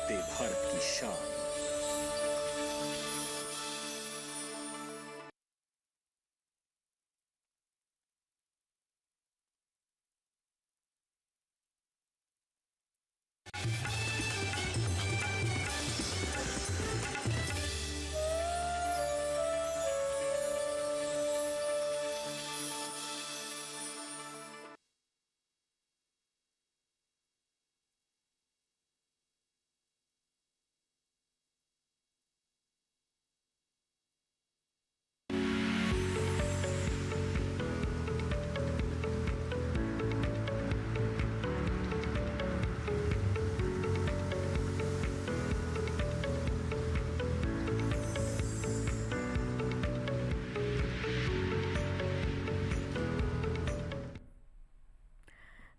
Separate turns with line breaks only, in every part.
वंदे भारत की शान।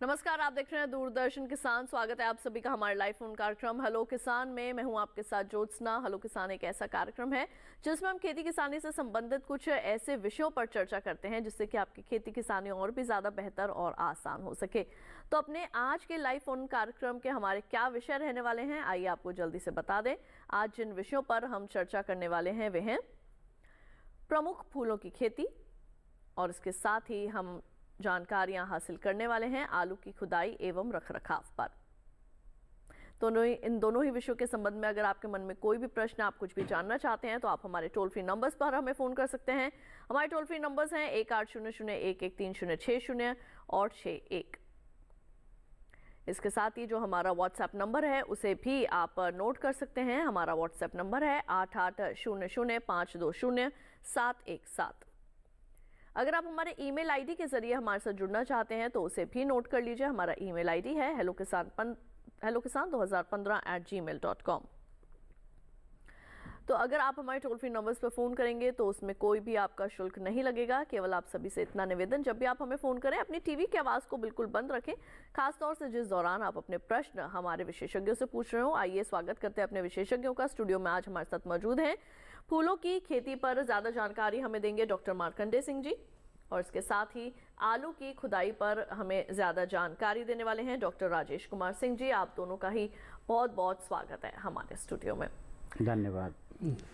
नमस्कार, आप देख रहे हैं दूरदर्शन किसान। स्वागत है आप सभी का हमारे लाइव फोन कार्यक्रम हेलो किसान में। मैं हूं आपके साथ ज्योत्सना। हेलो किसान एक ऐसा कार्यक्रम है जिसमें हम खेती किसानी से संबंधित कुछ ऐसे विषयों पर चर्चा करते हैं जिससे कि आपकी खेती किसानी और भी ज्यादा बेहतर और आसान हो सके। तो अपने आज के लाइव फोन कार्यक्रम के हमारे क्या विषय रहने वाले हैं, आइए आपको जल्दी से बता दें। आज जिन विषयों पर हम चर्चा करने वाले हैं वे हैं प्रमुख फूलों की खेती, और इसके साथ ही हम जानकारियां हासिल करने वाले हैं आलू की खुदाई एवं रखरखाव पर। तो इन दोनों ही विषयों के संबंध में अगर आपके मन में कोई भी प्रश्न, आप कुछ भी जानना चाहते हैं तो आप हमारे टोल फ्री नंबर्स पर हमें फोन कर सकते हैं। हमारे टोल फ्री नंबर्स हैं 1800113060 और 61। इसके साथ ही जो हमारा व्हाट्सएप नंबर है उसे भी आप नोट कर सकते हैं। हमारा व्हाट्सएप नंबर है 8800520717। अगर आप हमारे ईमेल आईडी के जरिए हमारे साथ जुड़ना चाहते हैं तो उसे भी नोट कर लीजिए। हमारा ईमेल आईडी है hellokisan2015@gmail.com। तो अगर आप हमारे टोल फ्री नंबर्स पर फोन करेंगे तो उसमें कोई भी आपका शुल्क नहीं लगेगा। केवल आप सभी से इतना निवेदन, जब भी आप हमें फोन करें अपनी टीवी की आवाज को बिल्कुल बंद रखें, खासतौर से जिस दौरान आप अपने प्रश्न हमारे विशेषज्ञों से पूछ रहे हो। आइए स्वागत करते हैं अपने विशेषज्ञों का। स्टूडियो में आज हमारे साथ मौजूद हैं, फूलों की खेती पर ज्यादा जानकारी हमें देंगे डॉक्टर मार्कंडेय सिंह जी, और इसके साथ ही आलू की खुदाई पर हमें ज्यादा जानकारी देने वाले हैं डॉक्टर राजेश कुमार सिंह जी। आप दोनों का ही बहुत बहुत स्वागत है हमारे स्टूडियो में।
धन्यवाद।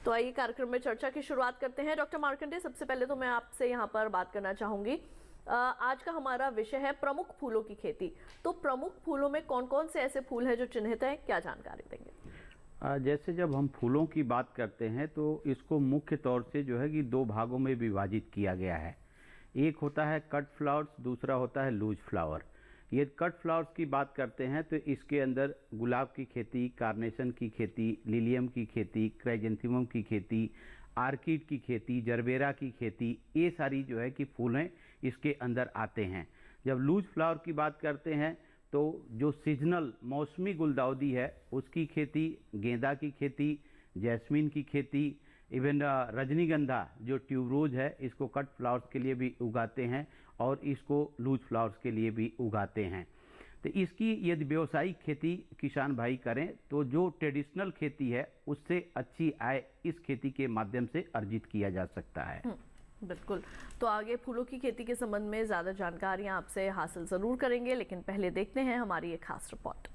तो आइए कार्यक्रम में चर्चा की शुरुआत करते हैं। डॉक्टर मार्कंडेय, सबसे पहले तो मैं आपसे यहाँ पर बात करना चाहूंगी। आज का हमारा विषय है प्रमुख फूलों की खेती। तो प्रमुख फूलों में कौन कौन से ऐसे फूल हैं जो चिन्हित है, क्या जानकारी देंगे?
जैसे जब हम फूलों की बात करते हैं तो इसको मुख्य तौर से जो है कि दो भागों में विभाजित किया गया है। एक होता है कट फ्लावर्स, दूसरा होता है लूज फ्लावर। ये कट फ्लावर्स की बात करते हैं तो इसके अंदर गुलाब की खेती, कार्नेशन की खेती, लिलियम की खेती, क्राइजेंथेमम की खेती, आर्किड की खेती, जरबेरा की खेती, ये सारी जो है कि फूल हैं इसके अंदर आते हैं। जब लूज फ्लावर की बात करते हैं तो जो सीजनल मौसमी गुलदाउदी है उसकी खेती, गेंदा की खेती, जैस्मिन की खेती, इवन रजनीगंधा जो ट्यूबरोज है इसको कट फ्लावर्स के लिए भी उगाते हैं और इसको लूज फ्लावर्स के लिए भी उगाते हैं। तो इसकी यदि व्यावसायिक खेती किसान भाई करें तो जो ट्रेडिशनल खेती है उससे अच्छी आय इस खेती के माध्यम से अर्जित किया जा सकता है।
बिल्कुल। तो आगे फूलों की खेती के संबंध में ज्यादा जानकारियां आपसे हासिल जरूर करेंगे, लेकिन पहले देखते हैं हमारी एक खास रिपोर्ट।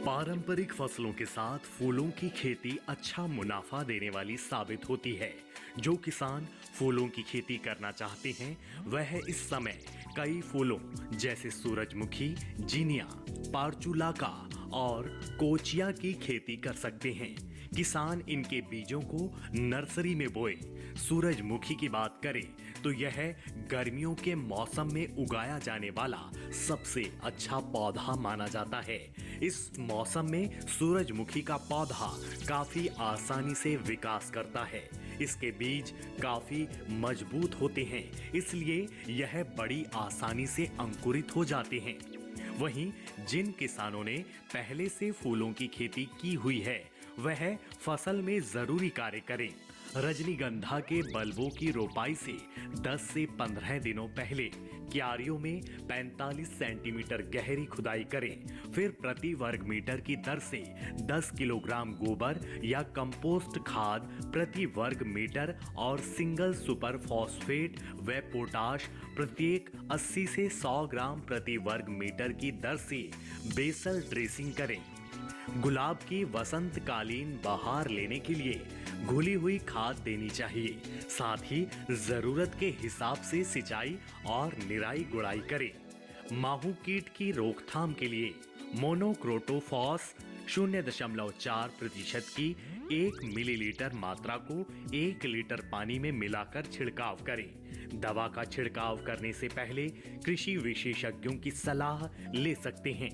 पारंपरिक फसलों के साथ फूलों की खेती अच्छा मुनाफा देने वाली साबित होती है। जो किसान फूलों की खेती करना चाहते हैं वह इस समय कई फूलों जैसे सूरजमुखी, जीनिया, पारचुलाका और कोचिया की खेती कर सकते हैं। किसान इनके बीजों को नर्सरी में बोए। सूरजमुखी की बात करें तो यह गर्मियों के मौसम में उगाया जाने वाला सबसे अच्छा पौधा माना जाता है। इस मौसम में सूरजमुखी का पौधा काफी आसानी से विकास करता है। इसके बीज काफी मजबूत होते हैं, इसलिए यह बड़ी आसानी से अंकुरित हो जाते हैं। वहीं जिन किसानों ने पहले से फूलों की खेती की हुई है वह फसल में जरूरी कार्य करें। रजनीगंधा के बल्बों की रोपाई से 10 से 15 दिनों पहले क्यारियों में 45 सेंटीमीटर गहरी खुदाई करें। फिर प्रति वर्ग मीटर की दर से 10 किलोग्राम गोबर या कंपोस्ट खाद प्रति वर्ग मीटर और सिंगल सुपर फॉस्फेट व पोटाश प्रत्येक 80 से 100 ग्राम प्रति वर्ग मीटर की दर से बेसल ड्रेसिंग करें। गुलाब की वसंतकालीन बहार लेने के लिए घुली हुई खाद देनी चाहिए। साथ ही जरूरत के हिसाब से सिंचाई और निराई गुड़ाई करें। माहू कीट की रोकथाम के लिए मोनोक्रोटोफॉस 0.4% की 1 मिलीलीटर मात्रा को 1 लीटर पानी में मिलाकर छिड़काव करें। दवा का छिड़काव करने से पहले कृषि विशेषज्ञों की सलाह ले सकते हैं।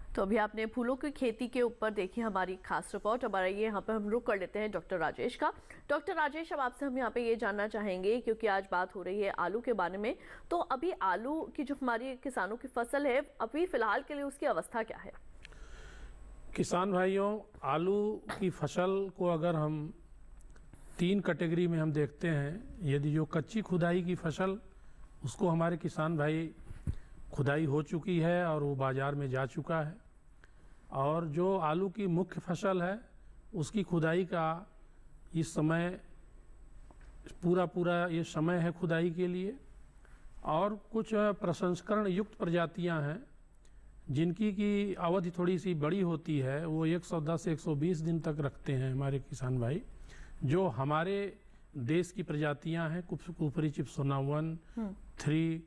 तो अभी आपने फूलों की खेती के ऊपर देखी हमारी खास रिपोर्ट। अब आइए यहाँ पर हम रुक कर लेते हैं डॉक्टर राजेश का। डॉक्टर राजेश, अब आपसे हम यहाँ पे ये जानना चाहेंगे, क्योंकि आज बात हो रही है आलू के बारे में, तो अभी आलू की जो हमारी किसानों की फसल है, अभी फिलहाल के लिए उसकी अवस्था क्या है?
किसान भाइयों, आलू की फसल को अगर हम 3 कैटेगरी में हम देखते हैं। यदि जो कच्ची खुदाई की फसल, उसको हमारे किसान भाई खुदाई हो चुकी है और वो बाज़ार में जा चुका है, और जो आलू की मुख्य फसल है उसकी खुदाई का इस समय पूरा ये समय है खुदाई के लिए। और कुछ प्रसंस्करण युक्त प्रजातियां हैं जिनकी की अवधि थोड़ी सी बड़ी होती है, वो 110 से 120 दिन तक रखते हैं हमारे किसान भाई। जो हमारे देश की प्रजातियां हैं, कुफरी चिप्सोना 1, 3,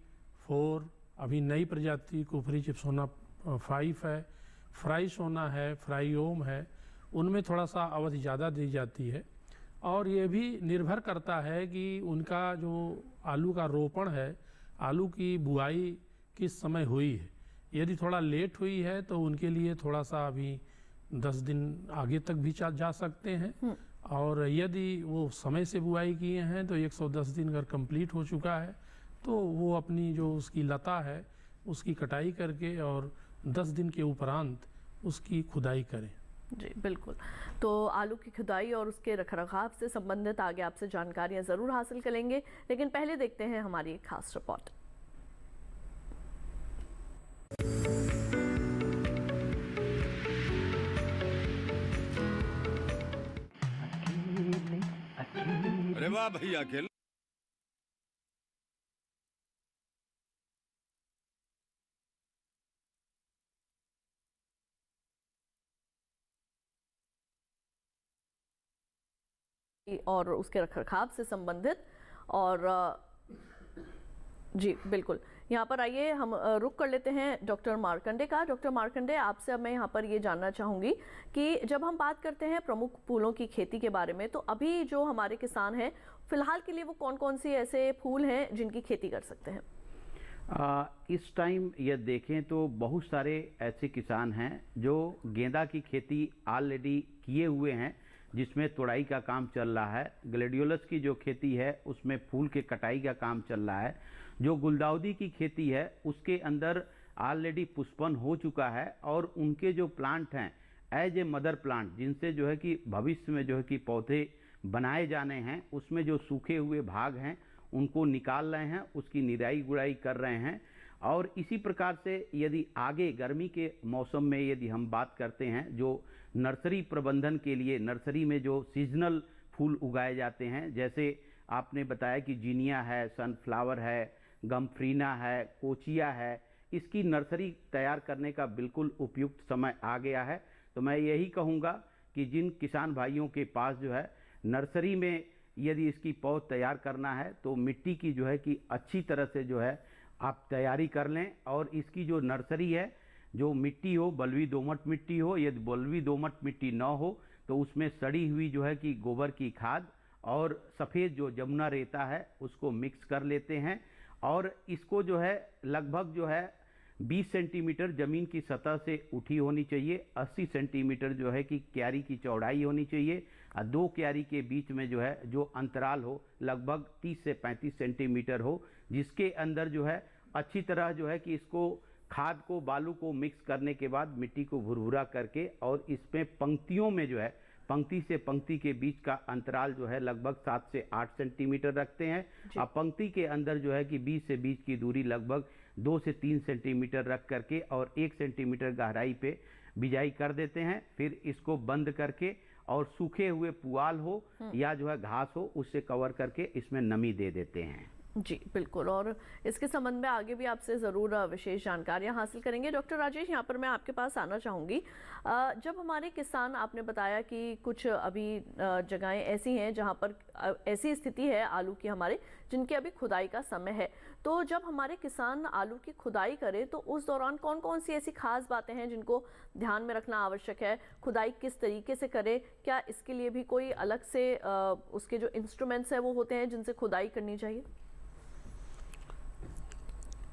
4, अभी नई प्रजाति कुफरी चिप्सोना 5 है, फ्राई सोना है, फ्राई ओम है, उनमें थोड़ा सा अवधि ज़्यादा दी जाती है। और ये भी निर्भर करता है कि उनका जो आलू का रोपण है, आलू की बुआई किस समय हुई है। यदि थोड़ा लेट हुई है तो उनके लिए थोड़ा सा अभी 10 दिन आगे तक भी जा सकते हैं। और यदि वो समय से बुआई किए हैं तो 110 दिन अगर कंप्लीट हो चुका है तो वो अपनी जो उसकी लता है उसकी कटाई करके और 10 दिन के उपरांत उसकी खुदाई करें।
जी बिल्कुल। तो आलू की खुदाई और उसके रखरखाव से संबंधित आगे आपसे जानकारियां ज़रूर हासिल करेंगे, लेकिन पहले देखते हैं हमारी एक खास रिपोर्ट।
अरे वाह भैया, अकेले
और उसके रखरखाव से संबंधित। और जी बिल्कुल, यहाँ पर आइए हम रुक कर लेते हैं डॉक्टर मार्कंडे का। डॉक्टर मार्कंडे, आपसे अब मैं यहाँ पर ये जानना चाहूँगी कि जब हम बात करते हैं प्रमुख फूलों की खेती के बारे में, तो अभी जो हमारे किसान हैं फिलहाल के लिए वो कौन कौन से ऐसे फूल हैं जिनकी खेती कर सकते हैं?
इस टाइम यह देखें तो बहुत सारे ऐसे किसान हैं जो गेंदा की खेती ऑलरेडी किए हुए हैं, जिसमें तोड़ाई का काम चल रहा है। ग्लेडियोलस की जो खेती है उसमें फूल के कटाई का काम चल रहा है। जो गुलदाउदी की खेती है उसके अंदर ऑलरेडी पुष्पन हो चुका है, और उनके जो प्लांट हैं एज ए मदर प्लांट, जिनसे जो है कि भविष्य में जो है कि पौधे बनाए जाने हैं, उसमें जो सूखे हुए भाग हैं उनको निकाल रहे हैं, उसकी निराई गुड़ाई कर रहे हैं। और इसी प्रकार से यदि आगे गर्मी के मौसम में यदि हम बात करते हैं, जो नर्सरी प्रबंधन के लिए नर्सरी में जो सीजनल फूल उगाए जाते हैं, जैसे आपने बताया कि जीनिया है, सनफ्लावर है, गमफ्रीना है, कोचिया है, इसकी नर्सरी तैयार करने का बिल्कुल उपयुक्त समय आ गया है। तो मैं यही कहूँगा कि जिन किसान भाइयों के पास जो है नर्सरी में यदि इसकी पौध तैयार करना है तो मिट्टी की जो है कि अच्छी तरह से जो है आप तैयारी कर लें। और इसकी जो नर्सरी है, जो मिट्टी हो बलुई दोमट मिट्टी हो, यदि बलुई दोमट मिट्टी न हो तो उसमें सड़ी हुई जो है कि गोबर की खाद और सफ़ेद जो जमुना रेता है उसको मिक्स कर लेते हैं। और इसको जो है लगभग जो है 20 सेंटीमीटर ज़मीन की सतह से उठी होनी चाहिए, 80 सेंटीमीटर जो है कि क्यारी की चौड़ाई होनी चाहिए, और 2 क्यारी के बीच में जो है जो अंतराल हो लगभग 30 से 35 सेंटीमीटर हो, जिसके अंदर जो है अच्छी तरह जो है कि इसको खाद को बालू को मिक्स करने के बाद मिट्टी को भुरभुरा करके और इसमें पंक्तियों में जो है पंक्ति से पंक्ति के बीच का अंतराल जो है लगभग 7 से 8 सेंटीमीटर रखते हैं। अब पंक्ति के अंदर जो है कि बीच से बीच की दूरी लगभग 2 से 3 सेंटीमीटर रख करके और 1 सेंटीमीटर गहराई पे बिजाई कर देते हैं। फिर इसको बंद करके और सूखे हुए पुआल हो या जो है घास हो उससे कवर करके इसमें नमी दे देते हैं।
जी बिल्कुल, और इसके संबंध में आगे भी आपसे ज़रूर विशेष जानकारियां हासिल करेंगे। डॉक्टर राजेश, यहाँ पर मैं आपके पास आना चाहूँगी। जब हमारे किसान, आपने बताया कि कुछ अभी जगहें ऐसी हैं जहाँ पर ऐसी स्थिति है आलू की हमारे, जिनकी अभी खुदाई का समय है, तो जब हमारे किसान आलू की खुदाई करें तो उस दौरान कौन कौन सी ऐसी खास बातें हैं जिनको ध्यान में रखना आवश्यक है? खुदाई किस तरीके से करें? क्या इसके लिए भी कोई अलग से उसके जो इंस्ट्रूमेंट्स हैं वो होते हैं जिनसे खुदाई करनी चाहिए?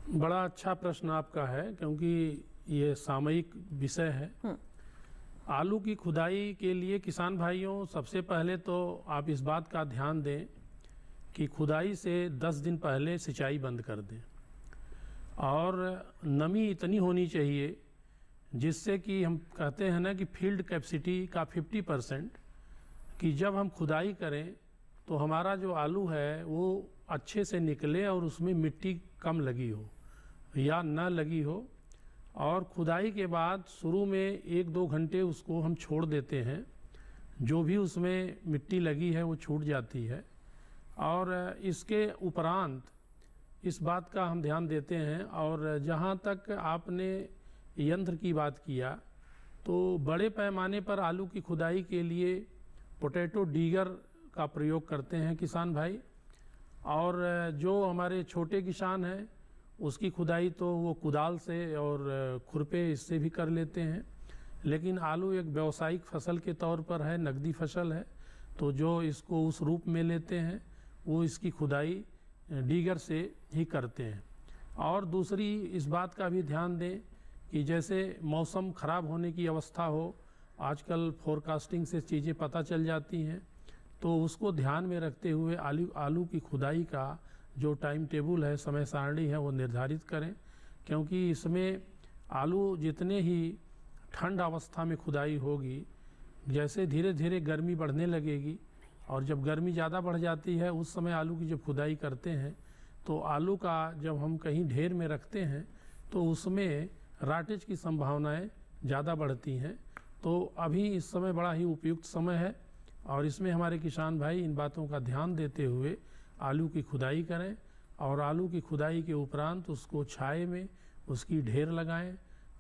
बड़ा अच्छा प्रश्न आपका है, क्योंकि ये सामयिक विषय है। आलू की खुदाई के लिए किसान भाइयों, सबसे पहले तो आप इस बात का ध्यान दें कि खुदाई से 10 दिन पहले सिंचाई बंद कर दें, और नमी इतनी होनी चाहिए जिससे कि हम कहते हैं ना कि फील्ड कैपेसिटी का 50%, कि जब हम खुदाई करें तो हमारा जो आलू है वो अच्छे से निकले और उसमें मिट्टी कम लगी हो या न लगी हो। और खुदाई के बाद शुरू में 1-2 घंटे उसको हम छोड़ देते हैं, जो भी उसमें मिट्टी लगी है वो छूट जाती है। और इसके उपरांत इस बात का हम ध्यान देते हैं। और जहाँ तक आपने यंत्र की बात किया, तो बड़े पैमाने पर आलू की खुदाई के लिए पोटैटो डीगर का प्रयोग करते हैं किसान भाई। और जो हमारे छोटे किसान हैं उसकी खुदाई तो वो कुदाल से और खुरपे इससे भी कर लेते हैं। लेकिन आलू एक व्यावसायिक फसल के तौर पर है, नकदी फसल है, तो जो इसको उस रूप में लेते हैं वो इसकी खुदाई डीगर से ही करते हैं। और दूसरी इस बात का भी ध्यान दें कि जैसे मौसम ख़राब होने की अवस्था हो, आजकल फोरकास्टिंग से चीज़ें पता चल जाती हैं, तो उसको ध्यान में रखते हुए आलू की खुदाई का जो टाइम टेबल है, समय सारणी है, वो निर्धारित करें। क्योंकि इसमें आलू जितने ही ठंड अवस्था में खुदाई होगी, जैसे धीरे धीरे गर्मी बढ़ने लगेगी, और जब गर्मी ज़्यादा बढ़ जाती है उस समय आलू की जब खुदाई करते हैं तो आलू का जब हम कहीं ढेर में रखते हैं तो उसमें राटेज की संभावनाएं ज़्यादा बढ़ती हैं। तो अभी इस समय बड़ा ही उपयुक्त समय है, और इसमें हमारे किसान भाई इन बातों का ध्यान देते हुए आलू की खुदाई करें। और आलू की खुदाई के उपरांत उसको छाए में उसकी ढेर लगाएं।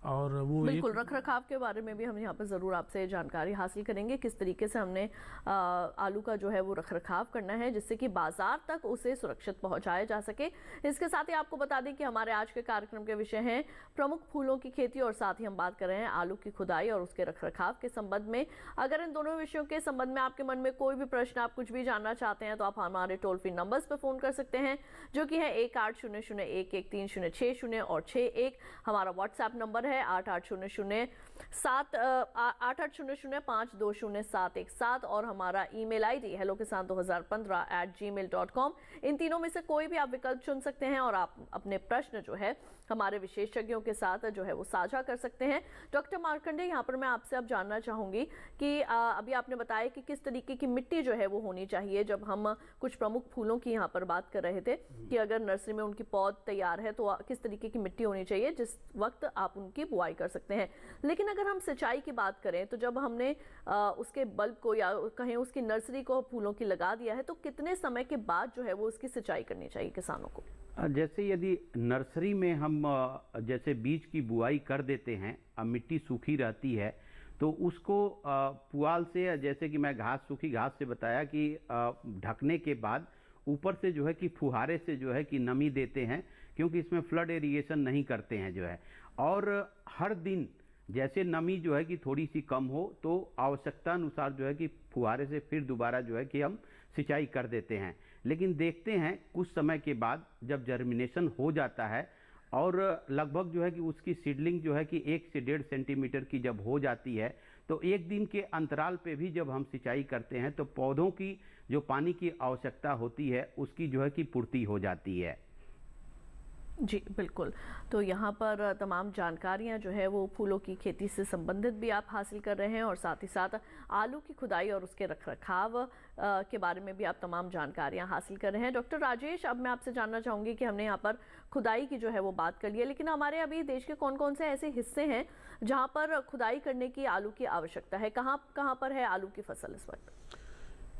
और वो
बिल्कुल, रख रखाव के बारे में भी हम यहाँ पर ज़रूर आपसे जानकारी हासिल करेंगे, किस तरीके से हमने आलू का जो है वो रख रखाव करना है जिससे कि बाजार तक उसे सुरक्षित पहुँचाया जा सके। इसके साथ ही आपको बता दें कि हमारे आज के कार्यक्रम के विषय हैं प्रमुख फूलों की खेती, और साथ ही हम बात कर रहे हैं आलू की खुदाई और उसके रख रखाव के संबंध में। अगर इन दोनों विषयों के संबंध में आपके मन में कोई भी प्रश्न, आप कुछ भी जानना चाहते हैं, तो आप हमारे टोल फ्री नंबर्स पर फ़ोन कर सकते हैं, जो कि है 1800-113-06 और 61। हमारा व्हाट्सएप नंबर है 8800-520-717 और हमारा ईमेल आईडी hellokisan2015@gmail.com। इन तीनों में से कोई भी आप विकल्प चुन सकते हैं और आप अपने प्रश्न जो है हमारे विशेषज्ञों के साथ जो है वो साझा कर सकते हैं। डॉक्टर मार्कंडे, यहाँ पर मैं आपसे अब जानना चाहूँगी कि अभी आपने बताया कि किस तरीके की मिट्टी जो है वो होनी चाहिए। जब हम कुछ प्रमुख फूलों की यहाँ पर बात कर रहे थे कि अगर नर्सरी में उनकी पौध तैयार है तो किस तरीके की मिट्टी होनी चाहिए जिस वक्त आप उनकी बुआई कर सकते हैं। लेकिन अगर हम सिंचाई की बात करें तो जब हमने उसके बल्ब को या कहें उसकी नर्सरी को फूलों की लगा दिया है, तो कितने समय के बाद जो है वो उसकी सिंचाई करनी चाहिए किसानों को?
जैसे यदि नर्सरी में हम जैसे बीज की बुआई कर देते हैं, अब मिट्टी सूखी रहती है तो उसको पुआल से, जैसे कि मैं सूखी घास से बताया कि ढकने के बाद ऊपर से जो है कि फुहारे से जो है कि नमी देते हैं, क्योंकि इसमें फ्लड इरिगेशन नहीं करते हैं जो है। और हर दिन जैसे नमी जो है कि थोड़ी सी कम हो तो आवश्यकता अनुसार जो है कि फुहारे से फिर दोबारा जो है कि हम सिंचाई कर देते हैं। लेकिन देखते हैं कुछ समय के बाद जब जर्मिनेशन हो जाता है और लगभग जो है कि उसकी सीडलिंग जो है कि 1 से 1.5 सेंटीमीटर की जब हो जाती है, तो एक दिन के अंतराल पे भी जब हम सिंचाई करते हैं तो पौधों की जो पानी की आवश्यकता होती है उसकी जो है कि पूर्ति हो जाती है।
जी बिल्कुल। तो यहाँ पर तमाम जानकारियाँ जो है वो फूलों की खेती से संबंधित भी आप हासिल कर रहे हैं और साथ ही साथ आलू की खुदाई और उसके रखरखाव के बारे में भी आप तमाम जानकारियाँ हासिल कर रहे हैं। डॉक्टर राजेश, अब मैं आपसे जानना चाहूँगी कि हमने यहाँ पर खुदाई की जो है वो बात कर ली है, लेकिन हमारे अभी देश के कौन कौन से ऐसे हिस्से हैं जहाँ पर खुदाई करने की आलू की आवश्यकता है? कहाँ कहाँ पर है आलू की फसल इस वक्त?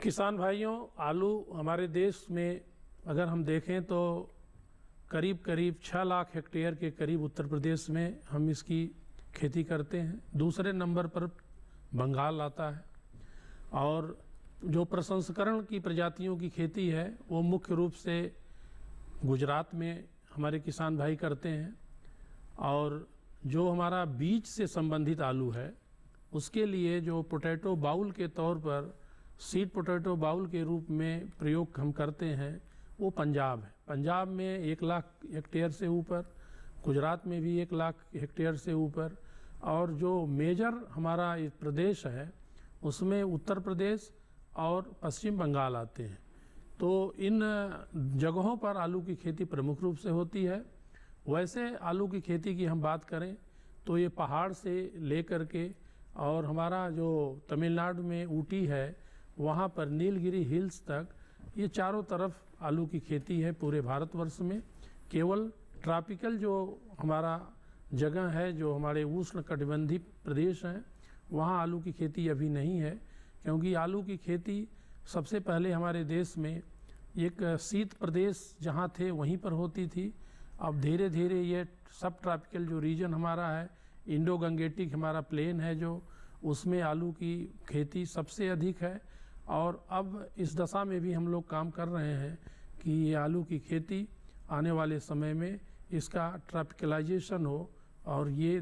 किसान भाइयों, आलू हमारे देश में अगर हम देखें तो करीब करीब 6 लाख हेक्टेयर के करीब उत्तर प्रदेश में हम इसकी खेती करते हैं। दूसरे नंबर पर बंगाल आता है और जो प्रसंस्करण की प्रजातियों की खेती है वो मुख्य रूप से गुजरात में हमारे किसान भाई करते हैं। और जो हमारा बीज से संबंधित आलू है उसके लिए जो पोटैटो बाउल के तौर पर सीड पोटैटो बाउल के रूप में प्रयोग हम करते हैं वो पंजाब है। पंजाब में 1 लाख हेक्टेयर से ऊपर, गुजरात में भी 1 लाख हेक्टेयर से ऊपर, और जो मेजर हमारा ये प्रदेश है उसमें उत्तर प्रदेश और पश्चिम बंगाल आते हैं। तो इन जगहों पर आलू की खेती प्रमुख रूप से होती है। वैसे आलू की खेती की हम बात करें तो ये पहाड़ से लेकर के और हमारा जो तमिलनाडु में ऊटी है वहाँ पर नीलगिरी हिल्स तक ये चारों तरफ आलू की खेती है पूरे भारतवर्ष में। केवल ट्रॉपिकल जो हमारा जगह है, जो हमारे उष्ण कटिबंधीय प्रदेश हैं, वहाँ आलू की खेती अभी नहीं है, क्योंकि आलू की खेती सबसे पहले हमारे देश में एक शीत प्रदेश जहाँ थे वहीं पर होती थी। अब धीरे धीरे ये सब ट्रॉपिकल जो रीजन हमारा है, इंडो गंगेटिक हमारा प्लेन है जो, उसमें आलू की खेती सबसे अधिक है। और अब इस दशा में भी हम लोग काम कर रहे हैं कि ये आलू की खेती आने वाले समय में इसका ट्रॉपिकलाइजेशन हो और ये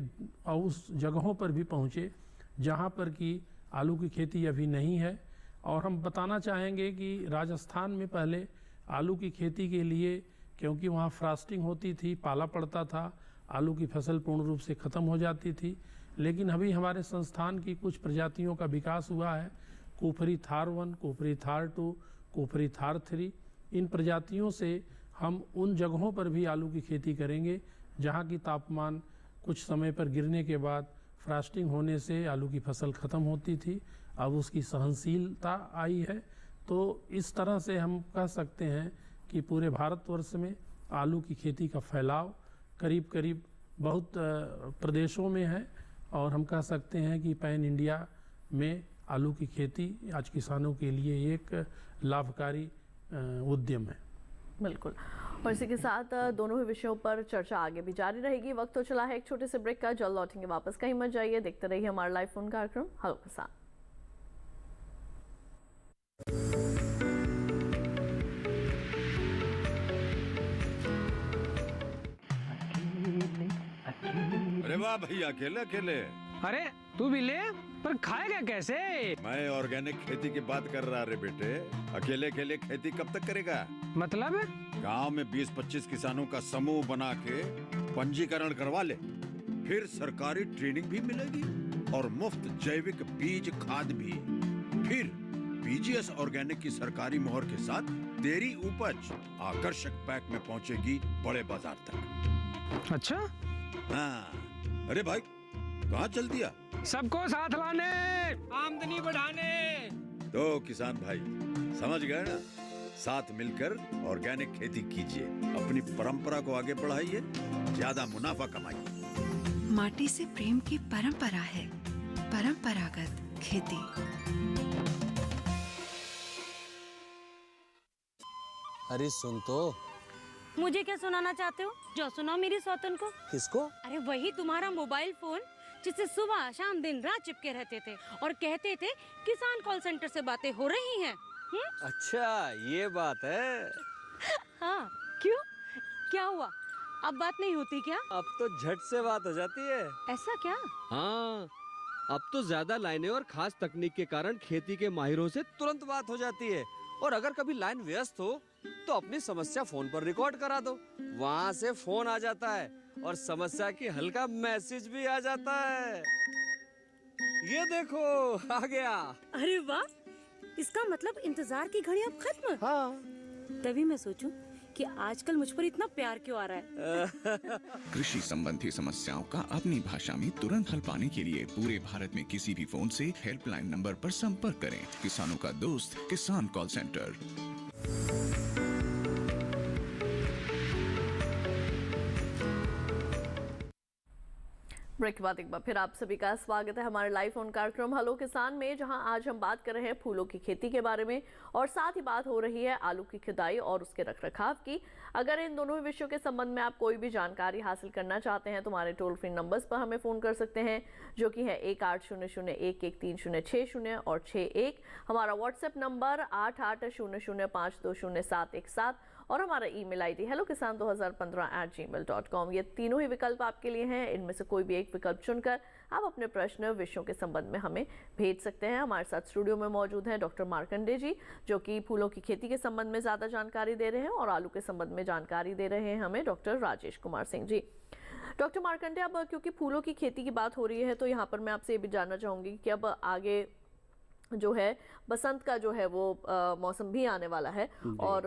उस जगहों पर भी पहुँचे जहाँ पर कि आलू की खेती अभी नहीं है। और हम बताना चाहेंगे कि राजस्थान में पहले आलू की खेती के लिए, क्योंकि वहाँ फ्रास्टिंग होती थी, पाला पड़ता था, आलू की फसल पूर्ण रूप से ख़त्म हो जाती थी। लेकिन अभी हमारे संस्थान की कुछ प्रजातियों का विकास हुआ है, कुफरी थार 1, कुफरी थार 2, कुफरी थार 3। इन प्रजातियों से हम उन जगहों पर भी आलू की खेती करेंगे जहाँ की तापमान कुछ समय पर गिरने के बाद फ्रास्टिंग होने से आलू की फसल ख़त्म होती थी, अब उसकी सहनशीलता आई है। तो इस तरह से हम कह सकते हैं कि पूरे भारतवर्ष में आलू की खेती का फैलाव करीब करीब बहुत प्रदेशों में है और हम कह सकते हैं कि पैन इंडिया में आलू की खेती आज किसानों के लिए एक लाभकारी उद्यम है।
बिल्कुल। और इसी के साथ दोनों ही विषयों पर चर्चा आगे भी जारी रहेगी। वक्त तो चला है एक छोटे से ब्रेक का, जल्द लौटेंगे वापस, कहीं मत जाइए, देखते रहिए हमारा लाइव फोन कार्यक्रम हेलो किसान।
अरे वाह भैया, अकेले अकेले।
अरे तू भी ले, पर खाएगा कैसे?
मैं ऑर्गेनिक खेती की बात कर रहा रे बेटे। अकेले अकेले खेती कब तक करेगा?
मतलब?
गांव में 20-25 किसानों का समूह बना के पंजीकरण करवा ले, फिर सरकारी ट्रेनिंग भी मिलेगी और मुफ्त जैविक बीज खाद भी। फिर बीजीएस ऑर्गेनिक की सरकारी मोहर के साथ तेरी उपज आकर्षक पैक में पहुंचेगी बड़े बाजार तक।
अच्छा?
हाँ। अरे भाई, कहाँ चल दिया?
सबको साथ लाने, आमदनी बढ़ाने।
तो किसान भाई समझ गए ना? साथ मिलकर ऑर्गेनिक खेती कीजिए, अपनी परंपरा को आगे बढ़ाइए, ज्यादा मुनाफा कमाइए।
माटी से प्रेम की परंपरा है परंपरागत खेती।
अरे सुन तो।
मुझे क्या सुनाना चाहते हो? जो सुनाओ मेरी सौतन को।
किसको?
अरे वही तुम्हारा मोबाइल फोन जिससे सुबह शाम दिन रात चिपके रहते थे और कहते थे किसान कॉल सेंटर से बातें हो रही हैं।
अच्छा ये बात है।
हाँ, क्यों? क्या हुआ? अब बात नहीं होती क्या?
अब तो झट से बात हो जाती है।
ऐसा क्या?
हाँ, अब तो ज्यादा लाइनें और खास तकनीक के कारण खेती के माहिरों से तुरंत बात हो जाती है। और अगर कभी लाइन व्यस्त हो तो अपनी समस्या फोन पर रिकॉर्ड करा दो, वहाँ से फोन आ जाता है और समस्या की हल का मैसेज भी आ जाता है। ये देखो आ गया।
अरे वाह, इसका मतलब इंतजार की घड़ी अब खत्म।
हाँ।
तभी मैं सोचूं कि आजकल मुझ पर इतना प्यार क्यों आ रहा है।
कृषि संबंधी समस्याओं का अपनी भाषा में तुरंत हल पाने के लिए पूरे भारत में किसी भी फोन से हेल्पलाइन नंबर पर संपर्क करें। किसानों का दोस्त किसान कॉल सेंटर।
ब्रेक के बाद एक बार फिर आप सभी का स्वागत है हमारे लाइव फोन कार्यक्रम हेलो किसान में, जहां आज हम बात कर रहे हैं फूलों की खेती के बारे में और साथ ही बात हो रही है आलू की खुदाई और उसके रखरखाव की। अगर इन दोनों ही विषयों के संबंध में आप कोई भी जानकारी हासिल करना चाहते हैं तो हमारे टोल फ्री नंबर्स पर हमें फ़ोन कर सकते हैं, जो कि है 1800113060 और 61। हमारा व्हाट्सएप नंबर 8800520717 और हमारा ईमेल आईडी hellokisan2015@gmail.com। ये तीनों ही विकल्प आपके लिए हैं। इनमें से कोई भी एक विकल्प चुनकर आप अपने प्रश्न विषयों के संबंध में हमें भेज सकते हैं। हमारे साथ स्टूडियो में मौजूद हैं डॉक्टर मार्कंडे जी, जो कि फूलों की खेती के संबंध में ज़्यादा जानकारी दे रहे हैं, और आलू के संबंध में जानकारी दे रहे हैं हमें डॉक्टर राजेश कुमार सिंह जी। डॉक्टर मार्कंडे, अब क्योंकि फूलों की खेती की बात हो रही है तो यहाँ पर मैं आपसे ये भी जानना चाहूँगी कि अब आगे जो है बसंत का जो है वो मौसम भी आने वाला है, और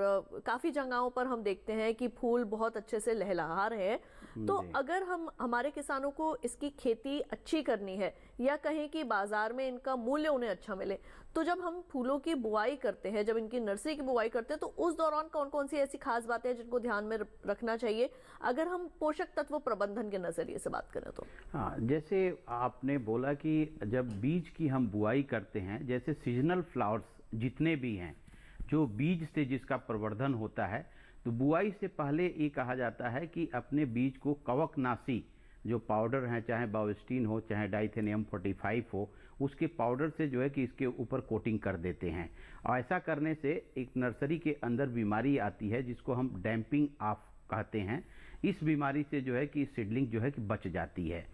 काफ़ी जगहों पर हम देखते हैं कि फूल बहुत अच्छे से लहलहा रहे हैं। तो अगर हम हमारे किसानों को इसकी खेती अच्छी करनी है या कहें कि बाजार में इनका मूल्य उन्हें अच्छा मिले, तो जब हम फूलों की बुआई करते हैं, जब इनकी नर्सरी की बुआई करते हैं, तो उस दौरान कौन कौन सी ऐसी खास बातें हैं जिनको ध्यान में रखना चाहिए अगर हम पोषक तत्व प्रबंधन के नज़रिए से बात करें तो?
हाँ, जैसे आपने बोला कि जब बीज की हम बुआई करते हैं, जैसे सीजनल फ्लावर्स जितने भी हैं जो बीज से जिसका प्रवर्धन होता है, तो बुआई से पहले ये कहा जाता है कि अपने बीज को कवकनाशी जो पाउडर हैं, चाहे बायोस्टीन हो चाहे डाइथेनियम 45 हो, उसके पाउडर से जो है कि इसके ऊपर कोटिंग कर देते हैं। और ऐसा करने से एक नर्सरी के अंदर बीमारी आती है जिसको हम डैम्पिंग ऑफ कहते हैं। इस बीमारी से जो है कि सीडलिंग जो है कि बच जाती है।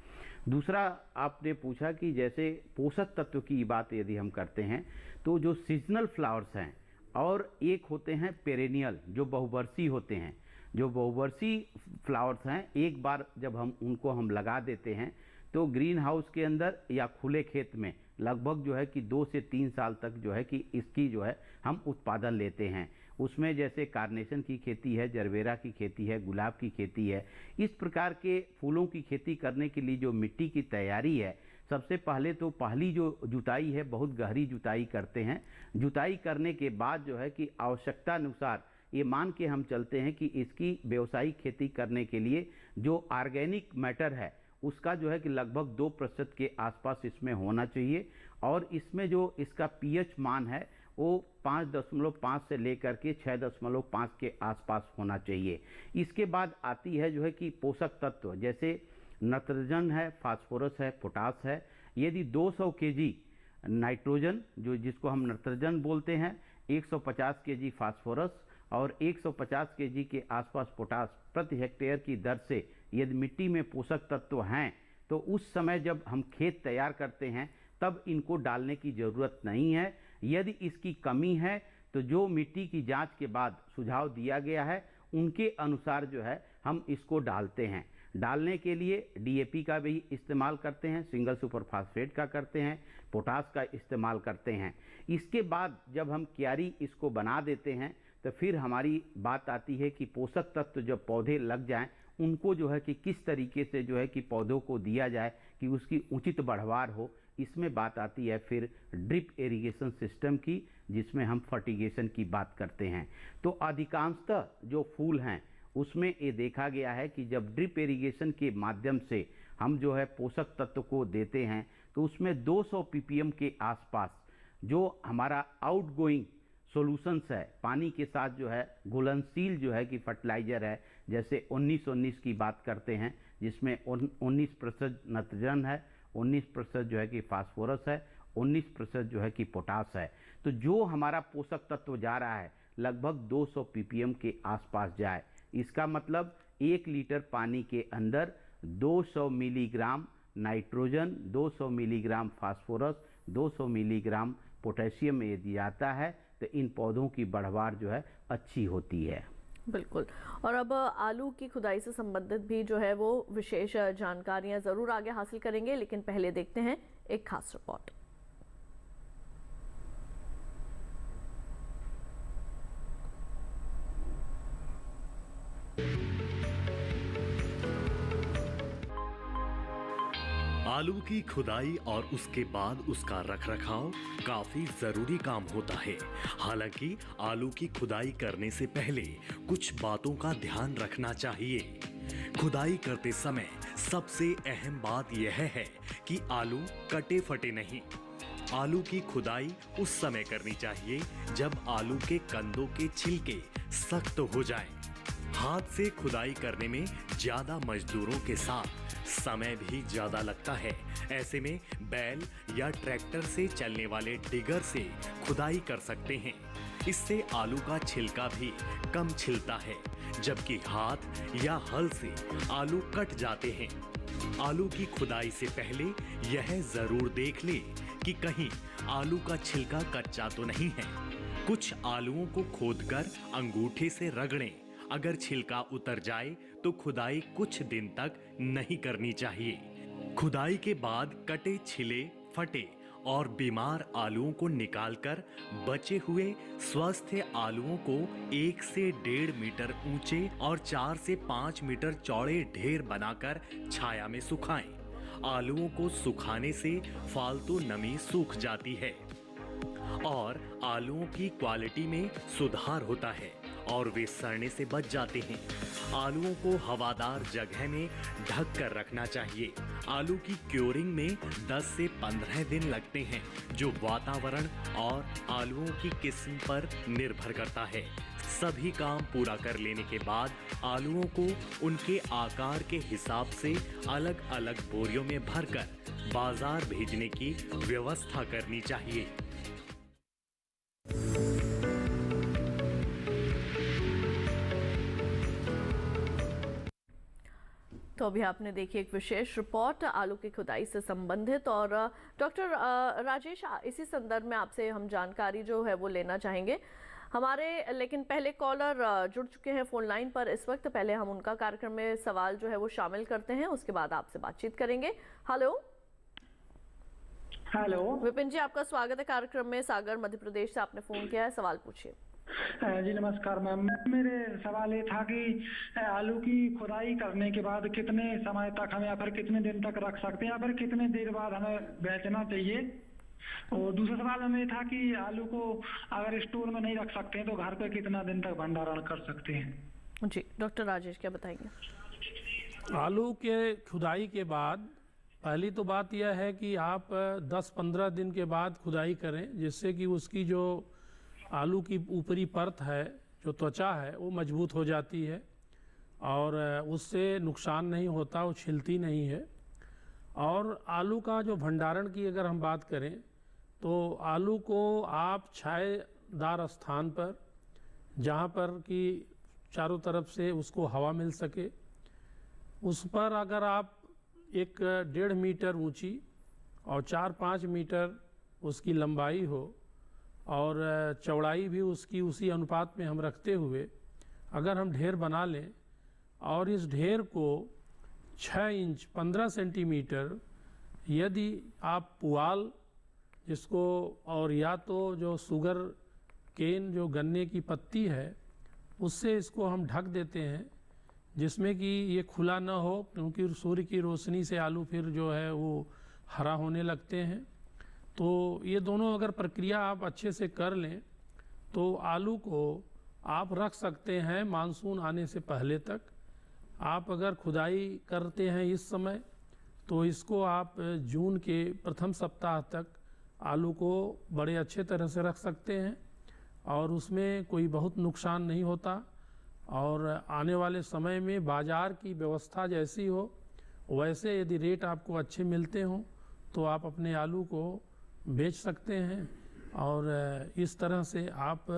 दूसरा आपने पूछा कि जैसे पोषक तत्व की बात यदि हम करते हैं तो जो सीजनल फ्लावर्स हैं और एक होते हैं पेरेनियल जो बहुवर्षीय होते हैं, जो बहुवर्षीय फ्लावर्स हैं, एक बार जब हम उनको हम लगा देते हैं तो ग्रीन हाउस के अंदर या खुले खेत में लगभग जो है कि 2 से 3 साल तक जो है कि इसकी जो है हम उत्पादन लेते हैं। उसमें जैसे कार्नेशन की खेती है, जरबेरा की खेती है, गुलाब की खेती है। इस प्रकार के फूलों की खेती करने के लिए जो मिट्टी की तैयारी है, सबसे पहले तो पहली जो जुताई है बहुत गहरी जुताई करते हैं। जुताई करने के बाद जो है कि आवश्यकता अनुसार ये मान के हम चलते हैं कि इसकी व्यावसायिक खेती करने के लिए जो ऑर्गेनिक मैटर है उसका जो है कि लगभग 2% के आसपास इसमें होना चाहिए, और इसमें जो इसका पीएच मान है वो 5.5 से लेकर के 6.5 के आसपास होना चाहिए। इसके बाद आती है जो है कि पोषक तत्व, जैसे नाइट्रोजन है, फास्फोरस है, पोटास है। यदि 200 केजी नाइट्रोजन जो जिसको हम नाइट्रोजन बोलते हैं, 150 केजी फास्फोरस और 150 केजी के आसपास पोटास प्रति हेक्टेयर की दर से यदि मिट्टी में पोषक तत्व हैं तो उस समय जब हम खेत तैयार करते हैं तब इनको डालने की ज़रूरत नहीं है। यदि इसकी कमी है तो जो मिट्टी की जांच के बाद सुझाव दिया गया है उनके अनुसार जो है हम इसको डालते हैं। डालने के लिए डीएपी का भी इस्तेमाल करते हैं, सिंगल सुपर फास्फेट का करते हैं, पोटास का इस्तेमाल करते हैं। इसके बाद जब हम क्यारी इसको बना देते हैं तो फिर हमारी बात आती है कि पोषक तत्व जब पौधे लग जाएं उनको जो है कि किस तरीके से जो है कि पौधों को दिया जाए कि उसकी उचित बढ़वार हो। इसमें बात आती है फिर ड्रिप इरिगेशन सिस्टम की, जिसमें हम फर्टिगेशन की बात करते हैं। तो अधिकांशतः जो फूल हैं उसमें ये देखा गया है कि जब ड्रिप इरिगेशन के माध्यम से हम जो है पोषक तत्व को देते हैं तो उसमें 200 ppm के आसपास जो हमारा आउटगोइंग सॉल्यूशंस है, पानी के साथ जो है घुलनशील जो है कि फर्टिलाइजर है, जैसे 19-19 की बात करते हैं जिसमें 19% नाइट्रोजन है, 19% जो है कि फास्फोरस है, 19% जो है कि पोटास है। तो जो हमारा पोषक तत्व जा रहा है लगभग 200 ppm के आसपास जाए। इसका मतलब 1 लीटर पानी के अंदर 200 milligram nitrogen, 200 milligram phosphorus, 200 milligram potassium यदि आता है तो इन पौधों की बढ़वार जो है अच्छी होती है।
बिल्कुल। और अब आलू की खुदाई से संबंधित भी जो है वो विशेष जानकारियां ज़रूर आगे हासिल करेंगे, लेकिन पहले देखते हैं एक खास रिपोर्ट।
आलू की खुदाई और उसके बाद उसका रखरखाव काफी जरूरी काम होता है। हालांकि आलू की खुदाई करने से पहले कुछ बातों का ध्यान रखना चाहिए। खुदाई करते समय सबसे अहम बात यह है कि आलू कटे फटे नहीं। आलू की खुदाई उस समय करनी चाहिए जब आलू के कंदों के छिलके सख्त हो जाएं। हाथ से खुदाई करने में ज्यादा मजदूरों के साथ समय भी ज्यादा लगता है। ऐसे में बैल या ट्रैक्टर से चलने वाले डिगर से खुदाई कर सकते हैं। इससे आलू का छिलका भी कम छिलता है, जबकि हाथ या हल से आलू कट जाते हैं। आलू की खुदाई से पहले यह जरूर देख ले कि कहीं आलू का छिलका कच्चा तो नहीं है। कुछ आलूओं को खोदकर अंगूठे से रगड़ें। अगर छिलका उतर जाए तो खुदाई कुछ दिन तक नहीं करनी चाहिए। खुदाई के बाद कटे छिले, फटे और बीमार आलूओं को निकालकर बचे हुए स्वस्थ आलूओं को 1 से 1.5 मीटर ऊंचे और 4 से 5 मीटर चौड़े ढेर बनाकर छाया में सुखाएं। आलूओं को सुखाने से फालतू नमी सूख जाती है और आलूओं की क्वालिटी में सुधार होता है और वे सड़ने से बच जाते हैं। आलूओं को हवादार जगह में ढक कर रखना चाहिए। आलू की क्योरिंग में 10 से 15 दिन लगते हैं, जो वातावरण और आलूओं की किस्म पर निर्भर करता है। सभी काम पूरा कर लेने के बाद आलूओं को उनके आकार के हिसाब से अलग अलग बोरियों में भरकर बाजार भेजने की व्यवस्था करनी चाहिए।
तो अभी आपने देखी एक विशेष रिपोर्ट आलू की खुदाई से संबंधित। और डॉक्टर राजेश, इसी संदर्भ में आपसे हम जानकारी जो है वो लेना चाहेंगे हमारे, लेकिन पहले कॉलर जुड़ चुके हैं फोन लाइन पर इस वक्त। पहले हम उनका कार्यक्रम में सवाल जो है वो शामिल करते हैं, उसके बाद आपसे बातचीत करेंगे। हेलो
हेलो
विपिन जी, आपका स्वागत है कार्यक्रम में। सागर मध्य प्रदेश से आपने फोन किया है, सवाल पूछिए।
जी नमस्कार मैम, मेरे सवाल ये था कि आलू की खुदाई करने के बाद कितने समय तक हमें या फिर कितने दिन तक रख सकते हैं या फिर कितने देर बाद हमें बेचना चाहिए। और दूसरा सवाल हमें ये था कि आलू को अगर स्टोर में नहीं रख सकते हैं तो घर पे कितना दिन तक भंडारण कर सकते हैं।
जी डॉक्टर राजेश क्या बताएंगे।
आलू के खुदाई के बाद पहली तो बात यह है कि आप 10-15 दिन के बाद खुदाई करें, जिससे कि उसकी जो आलू की ऊपरी परत है, जो त्वचा है, वो मजबूत हो जाती है और उससे नुकसान नहीं होता, वो छिलती नहीं है। और आलू का जो भंडारण की अगर हम बात करें तो आलू को आप छायेदार स्थान पर, जहाँ पर कि चारों तरफ से उसको हवा मिल सके, उस पर अगर आप 1-1.5 मीटर ऊंची और 4-5 मीटर उसकी लंबाई हो और चौड़ाई भी उसकी उसी अनुपात में हम रखते हुए अगर हम ढेर बना लें और इस ढेर को 6 इंच 15 सेंटीमीटर यदि आप पुआल जिसको, और या तो जो शुगर केन जो गन्ने की पत्ती है उससे इसको हम ढक देते हैं, जिसमें कि ये खुला ना हो, क्योंकि सूर्य की रोशनी से आलू फिर जो है वो हरा होने लगते हैं। तो ये दोनों अगर प्रक्रिया आप अच्छे से कर लें तो आलू को आप रख सकते हैं मानसून आने से पहले तक। आप अगर खुदाई करते हैं इस समय तो इसको आप जून के प्रथम सप्ताह तक आलू को बड़े अच्छे तरह से रख सकते हैं और उसमें कोई बहुत नुकसान नहीं होता। और आने वाले समय में बाज़ार की व्यवस्था जैसी हो वैसे यदि रेट आपको अच्छे मिलते हों तो आप अपने आलू को बेच सकते हैं। और इस तरह से आप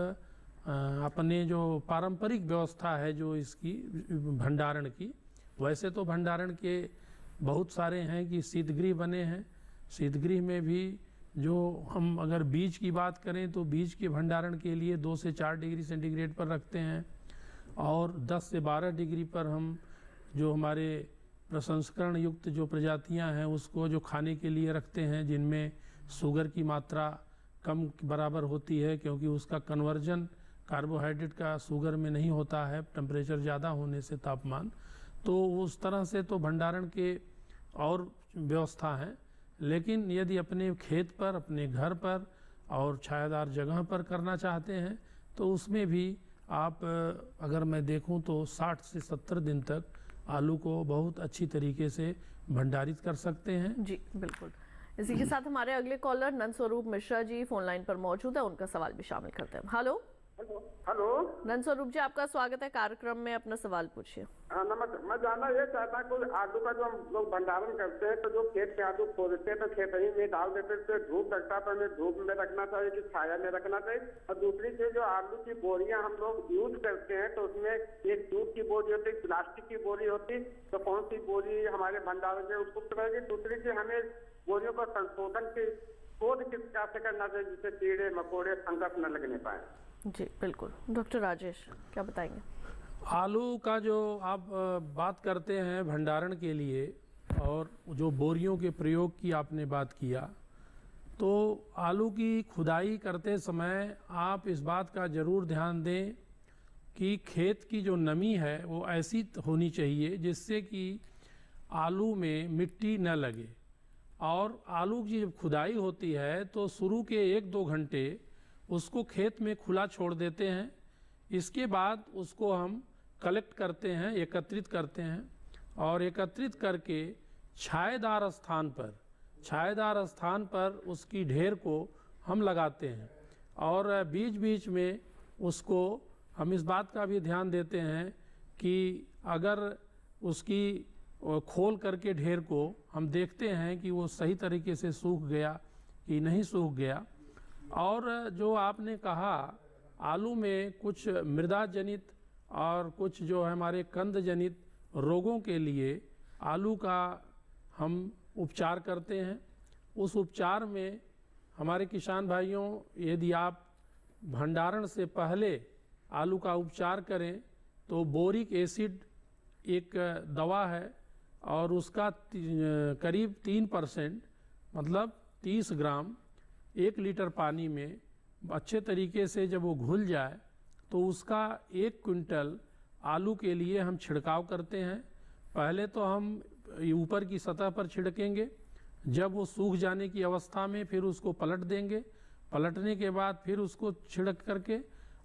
अपने जो पारंपरिक व्यवस्था है जो इसकी भंडारण की, वैसे तो भंडारण के बहुत सारे हैं कि शीतगृह बने हैं। शीतगृह में भी जो हम अगर बीज की बात करें तो बीज के भंडारण के लिए 2 से 4 डिग्री सेंटीग्रेड पर रखते हैं और 10 से 12 डिग्री पर हम जो हमारे प्रसंस्करण युक्त जो प्रजातियां हैं उसको जो खाने के लिए रखते हैं, जिनमें शुगर की मात्रा कम बराबर होती है, क्योंकि उसका कन्वर्जन कार्बोहाइड्रेट का शुगर में नहीं होता है टेम्परेचर ज़्यादा होने से तापमान, तो उस तरह से तो भंडारण के और व्यवस्था है। लेकिन यदि अपने खेत पर, अपने घर पर और छायादार जगह पर करना चाहते हैं तो उसमें भी आप अगर मैं देखूं तो 60 से 70 दिन तक आलू को बहुत अच्छी तरीके से भंडारित कर सकते हैं।
जी बिल्कुल। इसी के साथ हमारे अगले कॉलर नंद स्वरूप मिश्रा जी फोन लाइन पर मौजूद है, उनका सवाल भी शामिल करते हैं। हेलो
हेलो
नंद स्वरूप जी, आपका स्वागत है कार्यक्रम में, अपना सवाल पूछिए।
नमस्ते। मैं जानना ये चाहता हूँ आलू का जो हम लोग भंडारण करते हैं तो जो खेत के आलू खोदते हैं तो खेत ही में डाल देते हैं, धूप लगता है तो हमें धूप में रखना चाहिए कि छाया में रखना चाहिए? और दूसरी चीज जो आलू की बोरियां हम लोग यूज करते हैं तो उसमें एक जूट की बोरी होती है, प्लास्टिक की बोरी होती, तो कौन सी बोरी हमारे भंडारण में उपयुक्त रहेगी? दूसरी चीज हमें बोरियों का संशोधन की शोध किस तरह से करना चाहिए जिससे कीड़े मकोड़े फंगस न लगने पाए?
जी बिल्कुल। डॉक्टर राजेश क्या बताएंगे?
आलू का जो आप बात करते हैं भंडारण के लिए और जो बोरियों के प्रयोग की आपने बात किया, तो आलू की खुदाई करते समय आप इस बात का ज़रूर ध्यान दें कि खेत की जो नमी है वो ऐसी होनी चाहिए जिससे कि आलू में मिट्टी न लगे। और आलू की जब खुदाई होती है तो शुरू के 1-2 घंटे उसको खेत में खुला छोड़ देते हैं। इसके बाद उसको हम कलेक्ट करते हैं, एकत्रित करते हैं और एकत्रित करके छायेदार स्थान पर उसकी ढेर को हम लगाते हैं। और बीच बीच में उसको हम इस बात का भी ध्यान देते हैं कि अगर उसकी खोल करके ढेर को हम देखते हैं कि वो सही तरीके से सूख गया कि नहीं सूख गया। और जो आपने कहा आलू में कुछ मृदा जनित और कुछ जो है हमारे कंद जनित रोगों के लिए आलू का हम उपचार करते हैं। उस उपचार में हमारे किसान भाइयों, यदि आप भंडारण से पहले आलू का उपचार करें तो बोरिक एसिड एक दवा है और उसका करीब 3% मतलब 30 ग्राम 1 लीटर पानी में अच्छे तरीके से जब वो घुल जाए तो उसका 1 क्विंटल आलू के लिए हम छिड़काव करते हैं। पहले तो हम ऊपर की सतह पर छिड़केंगे, जब वो सूख जाने की अवस्था में फिर उसको पलट देंगे, पलटने के बाद फिर उसको छिड़क करके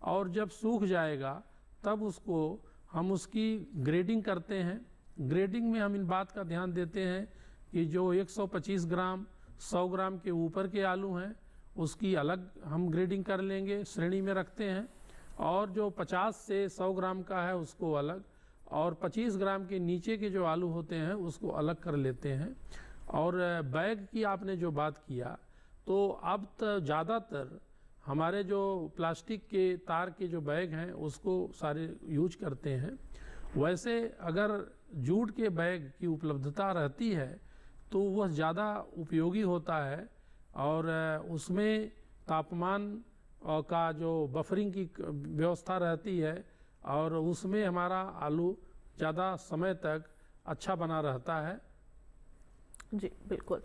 और जब सूख जाएगा तब उसको हम उसकी ग्रेडिंग करते हैं। ग्रेडिंग में हम इन बात का ध्यान देते हैं कि जो 125 ग्राम 100 ग्राम के ऊपर के आलू हैं उसकी अलग हम ग्रेडिंग कर लेंगे, श्रेणी में रखते हैं। और जो 50 से 100 ग्राम का है उसको अलग, और 25 ग्राम के नीचे के जो आलू होते हैं उसको अलग कर लेते हैं। और बैग की आपने जो बात किया, तो अब तो ज़्यादातर हमारे जो प्लास्टिक के तार के जो बैग हैं उसको सारे यूज करते हैं। वैसे अगर जूट के बैग की उपलब्धता रहती है तो वह ज़्यादा उपयोगी होता है और उसमें तापमान का जो बफरिंग की व्यवस्था रहती है और उसमें हमारा आलू ज़्यादा समय तक अच्छा बना रहता है।
जी बिल्कुल।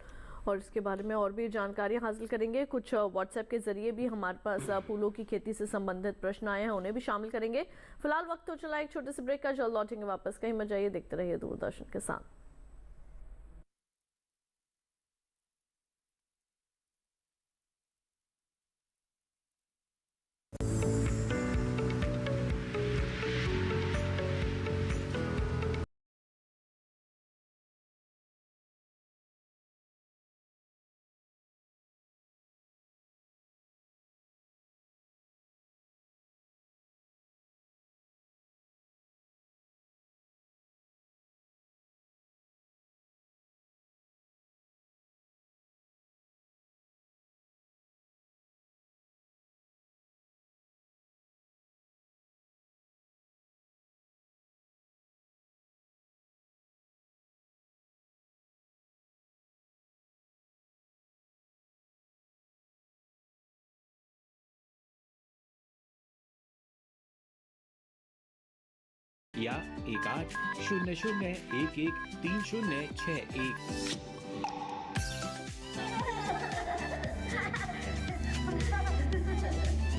और इसके बारे में और भी जानकारी हासिल करेंगे। कुछ व्हाट्सएप के जरिए भी हमारे पास फूलों की खेती से संबंधित प्रश्न आए हैं, उन्हें भी शामिल करेंगे। फिलहाल वक्त हो चला एक छोटे से ब्रेक का, जल्द लौटेंगे वापस। कहीं मत जाइए, देखते रहिए दूरदर्शन के साथ।
या 1800113061।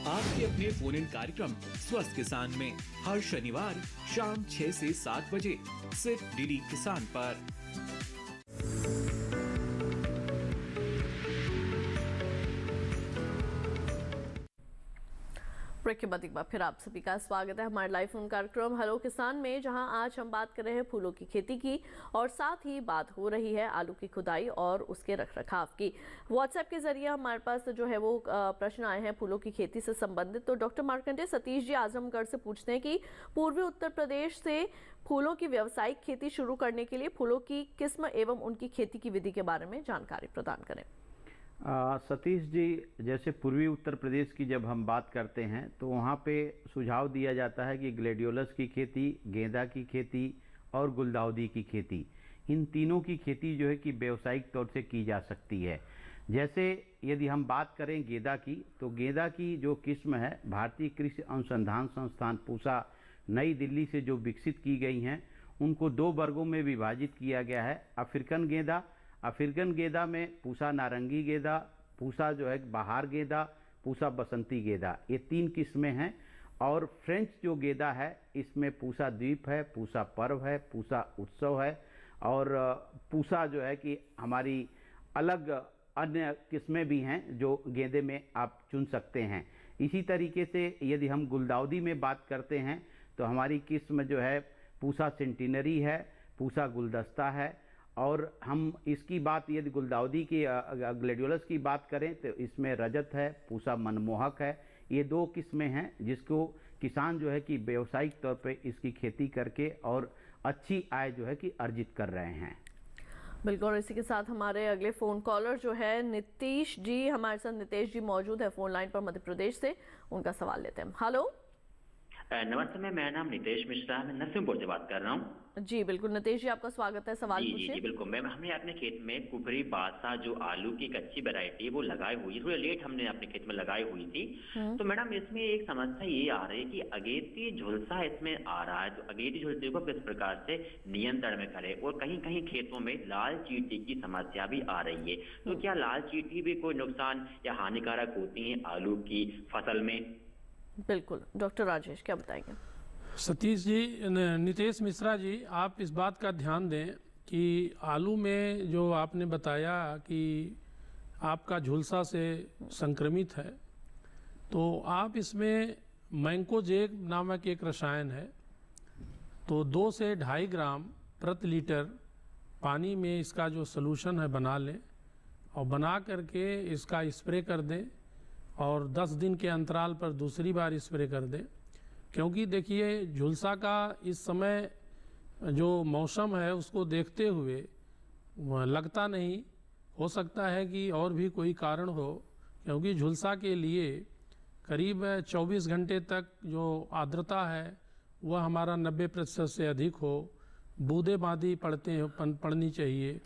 आपके अपने फोन इन कार्यक्रम स्वस्थ किसान में हर शनिवार शाम 6 से 7 बजे सिर्फ डीडी किसान पर।
ब्रेक के बाद एक बार फिर आप सभी का स्वागत है हमारे लाइव फोन कार्यक्रम हेलो किसान में, जहां आज हम बात कर रहे हैं फूलों की खेती की और साथ ही बात हो रही है आलू की खुदाई और उसके रखरखाव की। व्हाट्सएप के जरिए हमारे पास जो है वो प्रश्न आए हैं फूलों की खेती से संबंधित। तो डॉक्टर मार्कंडेय सतीश जी आजमगढ़ से पूछते हैं कि पूर्वी उत्तर प्रदेश से फूलों की व्यावसायिक खेती शुरू करने के लिए फूलों की किस्म एवं उनकी खेती की विधि के बारे में जानकारी प्रदान करें।
सतीश जी, जैसे पूर्वी उत्तर प्रदेश की जब हम बात करते हैं तो वहाँ पे सुझाव दिया जाता है कि ग्लेडियोलस की खेती, गेंदा की खेती और गुलदाउदी की खेती, इन तीनों की खेती जो है कि व्यावसायिक तौर से की जा सकती है। जैसे यदि हम बात करें गेंदा की, तो गेंदा की जो किस्म है भारतीय कृषि अनुसंधान संस्थान पूसा नई दिल्ली से जो विकसित की गई हैं, उनको 2 वर्गों में विभाजित किया गया है। अफ्रीकन गेंदा में पूसा नारंगी गेंदा, पूसा जो है बहार गेंदा, पूसा बसंती गेंदा, ये 3 किस्में हैं। और फ्रेंच जो गेंदा है इसमें पूसा द्वीप है, पूसा पर्व है, पूसा उत्सव है और पूसा जो है कि हमारी अलग अन्य किस्में भी हैं जो गेंदे में आप चुन सकते हैं। इसी तरीके से यदि हम गुलदाउदी में बात करते हैं तो हमारी किस्म जो है पूसा सेंटिनरी है, पूसा गुलदस्ता है। और हम इसकी बात यदि गुलदाउदी की ग्लेडियोलस की बात करें तो इसमें रजत है, पूसा मनमोहक है। ये 2 किस्में हैं जिसको किसान जो है कि व्यावसायिक तौर पे इसकी खेती करके और अच्छी आय जो है कि अर्जित कर रहे हैं।
बिल्कुल, इसी के साथ हमारे अगले फोन कॉलर जो है नीतीश जी, हमारे साथ नीतीश जी मौजूद है फोन लाइन पर मध्य प्रदेश से। उनका सवाल लेते हैं। हेलो,
नमस्ते मैम, मेरा नाम नितेश मिश्रा है, मैं नरसिंहपुर से बात कर रहा हूँ।
जी बिल्कुल नितेश जी, आपका स्वागत है, सवाल पूछिए।
जी बिल्कुल मैम, हमने अपने खेत में कुफरी बादशाह जो आलू की एक अच्छी वैरायटी वो लगाई हुई, थोड़ी लेट हमने अपने खेत में लगाई हुई थी। तो मैडम इसमें एक समस्या ये आ रही है कि अगेती झुलसा इसमें आ रहा है, तो अगेती झुलसे को किस प्रकार से नियंत्रण में करें। और कहीं कहीं खेतों में लाल चींटी की समस्या भी आ रही है, तो क्या लाल चींटी भी कोई नुकसान या हानिकारक होती है आलू की फसल में?
बिल्कुल, डॉक्टर राजेश क्या बताएंगे?
सतीश जी, नीतीश मिश्रा जी, आप इस बात का ध्यान दें कि आलू में जो आपने बताया कि आपका झुलसा से संक्रमित है, तो आप इसमें मैंकोजेब नामक एक रसायन है, तो 2 से 2.5 ग्राम प्रति लीटर पानी में इसका जो सलूशन है बना लें और बना करके इसका स्प्रे कर दें और 10 दिन के अंतराल पर दूसरी बार स्प्रे कर दें। क्योंकि देखिए झुलसा का इस समय जो मौसम है उसको देखते हुए लगता नहीं, हो सकता है कि और भी कोई कारण हो, क्योंकि झुलसा के लिए करीब 24 घंटे तक जो आर्द्रता है वह हमारा 90% से अधिक हो, बूंदे बांदी पड़नी चाहिए,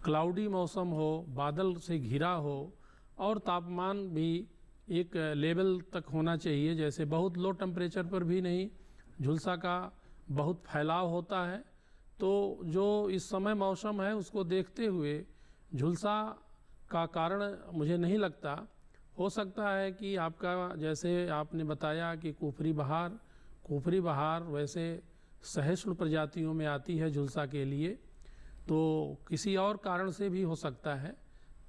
क्लाउडी मौसम हो, बादल से घिरा हो और तापमान भी एक लेवल तक होना चाहिए। जैसे बहुत लो टेम्परेचर पर भी नहीं, झुलसा का बहुत फैलाव होता है। तो जो इस समय मौसम है उसको देखते हुए झुलसा का कारण मुझे नहीं लगता। हो सकता है कि आपका, जैसे आपने बताया कि कुफरी बहार वैसे सहिष्णु प्रजातियों में आती है झुलसा के लिए, तो किसी और कारण से भी हो सकता है।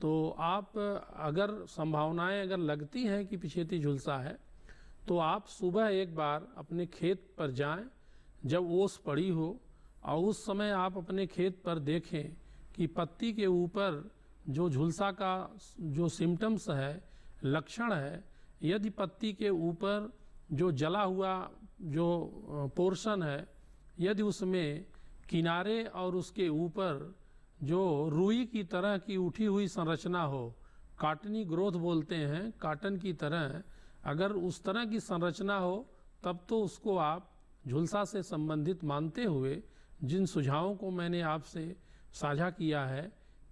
तो आप अगर संभावनाएं अगर लगती हैं कि पिछेती झुलसा है, तो आप सुबह एक बार अपने खेत पर जाएं जब ओस पड़ी हो और उस समय आप अपने खेत पर देखें कि पत्ती के ऊपर जो झुलसा का जो सिम्टम्स है, लक्षण है, यदि पत्ती के ऊपर जो जला हुआ जो पोर्शन है, यदि उसमें किनारे और उसके ऊपर जो रुई की तरह की उठी हुई संरचना हो, काटनी ग्रोथ बोलते हैं, काटन की तरह अगर उस तरह की संरचना हो, तब तो उसको आप झुलसा से संबंधित मानते हुए जिन सुझावों को मैंने आपसे साझा किया है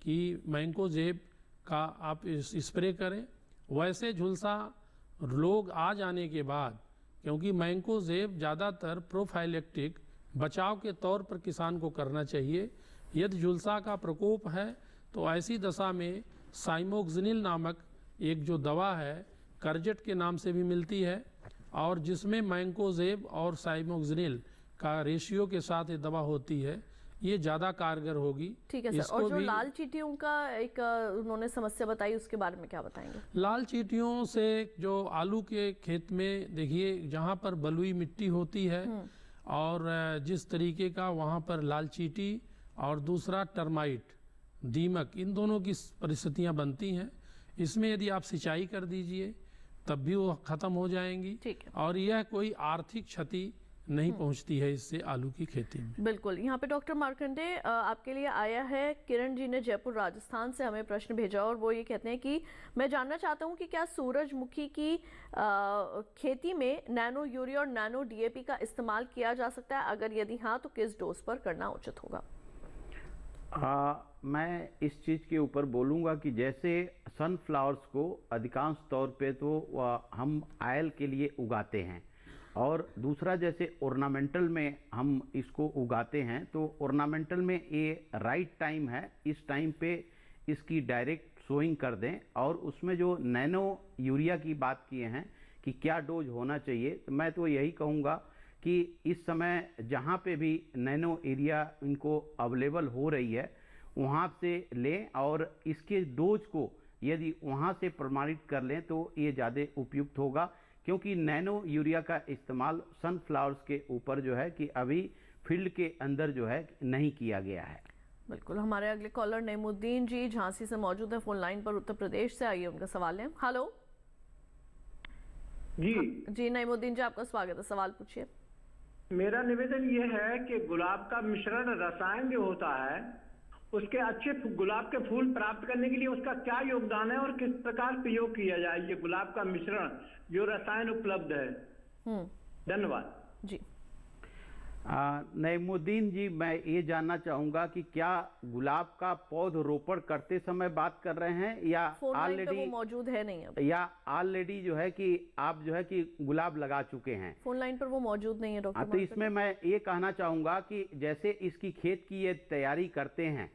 कि मैंकोजेब का आप स्प्रे करें, वैसे झुलसा रोग आ जाने के बाद, क्योंकि मैंकोजेब ज़्यादातर प्रोफाइलेक्टिक बचाव के तौर पर किसान को करना चाहिए। यदि झुलसा का प्रकोप है तो ऐसी दशा में साइमोक्सिनिल नामक एक जो दवा है, करजेट के नाम से भी मिलती है, और जिसमें मैंकोजेब और साइमोक्सिनिल का रेशियो के साथ ये दवा होती है, ये ज़्यादा कारगर होगी।
ठीक है सर। और जो लाल चींटियों का एक उन्होंने समस्या बताई, उसके बारे में क्या बताएंगे?
लाल चींटियों से जो आलू के खेत में देखिए, जहाँ पर बलुई मिट्टी होती है और जिस तरीके का वहाँ पर लाल चींटी और दूसरा टर्माइट, दीमक, इन दोनों की परिस्थितियाँ बनती हैं। इसमें यदि आप सिंचाई कर दीजिए तब भी वो खत्म हो जाएंगी। और यह कोई आर्थिक क्षति नहीं पहुंचती है इससे आलू की खेती में।
बिल्कुल। यहाँ पे डॉक्टर मार्कंडे आपके लिए आया है, किरण जी ने जयपुर राजस्थान से हमें प्रश्न भेजा और वो ये कहते हैं कि मैं जानना चाहता हूँ कि क्या सूरजमुखी की खेती में नैनो यूरिया और नैनो डीएपी का इस्तेमाल किया जा सकता है? अगर यदि हाँ तो किस डोज पर करना उचित होगा?
मैं इस चीज़ के ऊपर बोलूँगा कि जैसे सनफ्लावर्स को अधिकांश तौर पे तो हम ऑयल के लिए उगाते हैं, और दूसरा जैसे ऑर्नामेंटल में हम इसको उगाते हैं, तो ऑर्नामेंटल में ये राइट टाइम है, इस टाइम पे इसकी डायरेक्ट सोइंग कर दें। और उसमें जो नैनो यूरिया की बात किए हैं कि क्या डोज होना चाहिए, तो मैं तो यही कहूँगा कि इस समय जहाँ पे भी नैनो यूरिया इनको अवेलेबल हो रही है वहाँ से लें, और इसके डोज को यदि वहाँ से प्रमाणित कर लें तो ये ज़्यादा उपयुक्त होगा, क्योंकि नैनो यूरिया का इस्तेमाल सनफ्लावर्स के ऊपर जो है कि अभी फील्ड के अंदर जो है नहीं किया गया है।
बिल्कुल। हमारे अगले कॉलर नईमुद्दीन जी झांसी से मौजूद है, फोन लाइन पर, उत्तर प्रदेश से। आइए उनका सवाल है। हेलो जी नईमुद्दीन जी, आपका स्वागत है, सवाल पूछिए।
मेरा निवेदन ये है कि गुलाब का मिश्रण रसायन जो होता है, उसके अच्छे गुलाब के फूल प्राप्त करने के लिए उसका क्या योगदान है और किस प्रकार प्रयोग किया जाए ये गुलाब का मिश्रण जो रसायन उपलब्ध है? धन्यवाद
जी।
नईमुद्दीन जी, मैं ये जानना चाहूंगा कि क्या गुलाब का पौधरोपण करते समय बात कर रहे हैं या
ऑलरेडी मौजूद है? नहीं अब,
या ऑलरेडी जो है कि आप जो है कि गुलाब लगा चुके हैं?
फोन लाइन पर वो मौजूद नहीं है डॉक्टर।
तो इसमें मैं ये कहना चाहूंगा कि जैसे इसकी खेत की ये तैयारी करते हैं,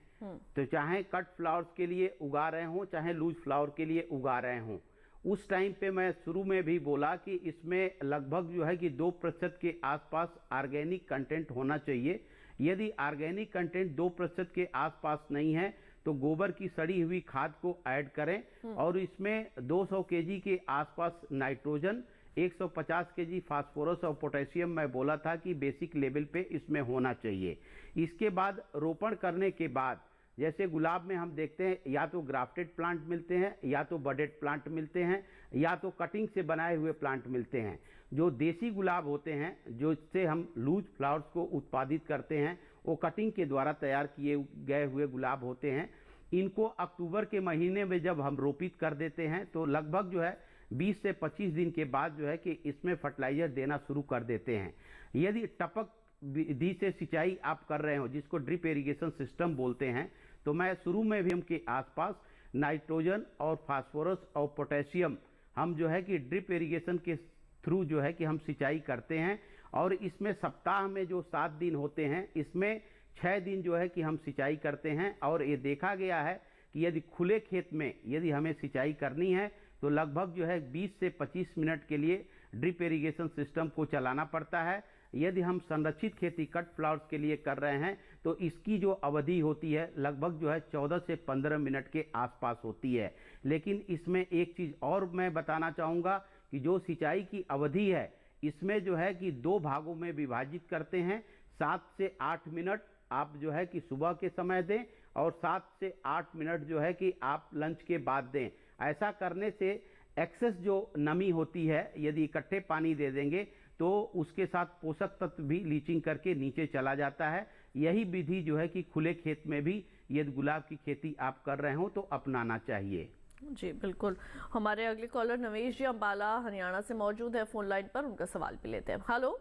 तो चाहे कट फ्लावर्स के लिए उगा रहे हों चाहे लूज फ्लावर के लिए उगा रहे हों, उस टाइम पे मैं शुरू में भी बोला कि इसमें लगभग जो है कि 2% के आसपास ऑर्गेनिक कंटेंट होना चाहिए। यदि ऑर्गेनिक कंटेंट 2% के आसपास नहीं है तो गोबर की सड़ी हुई खाद को ऐड करें, और इसमें 200 केजी के आसपास नाइट्रोजन, 150 केजी फास्फोरस और पोटेशियम मैं बोला था कि बेसिक लेवल पे इसमें होना चाहिए। इसके बाद रोपण करने के बाद जैसे गुलाब में हम देखते हैं या तो ग्राफ्टेड प्लांट मिलते हैं, या तो बडेड प्लांट मिलते हैं, या तो कटिंग से बनाए हुए प्लांट मिलते हैं। जो देसी गुलाब होते हैं, जो इससे हम लूज फ्लावर्स को उत्पादित करते हैं, वो कटिंग के द्वारा तैयार किए गए हुए गुलाब होते हैं। इनको अक्टूबर के महीने में जब हम रोपित कर देते हैं तो लगभग जो है 20 से 25 दिन के बाद जो है कि इसमें फर्टिलाइजर देना शुरू कर देते हैं। यदि टपक विधि से सिंचाई आप कर रहे हो, जिसको ड्रिप इरिगेशन सिस्टम बोलते हैं, तो मैं शुरू में भी उनके आसपास नाइट्रोजन और फास्फोरस और पोटेशियम हम जो है कि ड्रिप इरिगेशन के थ्रू जो है कि हम सिंचाई करते हैं। और इसमें सप्ताह में जो 7 दिन होते हैं, इसमें 6 दिन जो है कि हम सिंचाई करते हैं। और ये देखा गया है कि यदि खुले खेत में यदि हमें सिंचाई करनी है तो लगभग जो है 20 से 25 मिनट के लिए ड्रिप इरिगेशन सिस्टम को चलाना पड़ता है। यदि हम संरक्षित खेती कट फ्लावर्स के लिए कर रहे हैं तो इसकी जो अवधि होती है लगभग जो है 14 से 15 मिनट के आसपास होती है। लेकिन इसमें एक चीज़ और मैं बताना चाहूँगा कि जो सिंचाई की अवधि है इसमें जो है कि 2 भागों में विभाजित करते हैं। 7 से 8 मिनट आप जो है कि सुबह के समय दें, और 7 से 8 मिनट जो है कि आप लंच के बाद दें। ऐसा करने से एक्सेस जो नमी होती है, यदि इकट्ठे पानी दे देंगे तो उसके साथ पोषक तत्व भी लीचिंग करके नीचे चला जाता है। यही विधि जो है कि खुले खेत में भी यदि गुलाब की खेती आप कर रहे हो तो अपनाना चाहिए।
जी बिल्कुल। हमारे अगले कॉलर नवेश जी अंबाला हरियाणा से मौजूद है, फोन लाइन पर, उनका सवाल भी लेते हैं। हेलो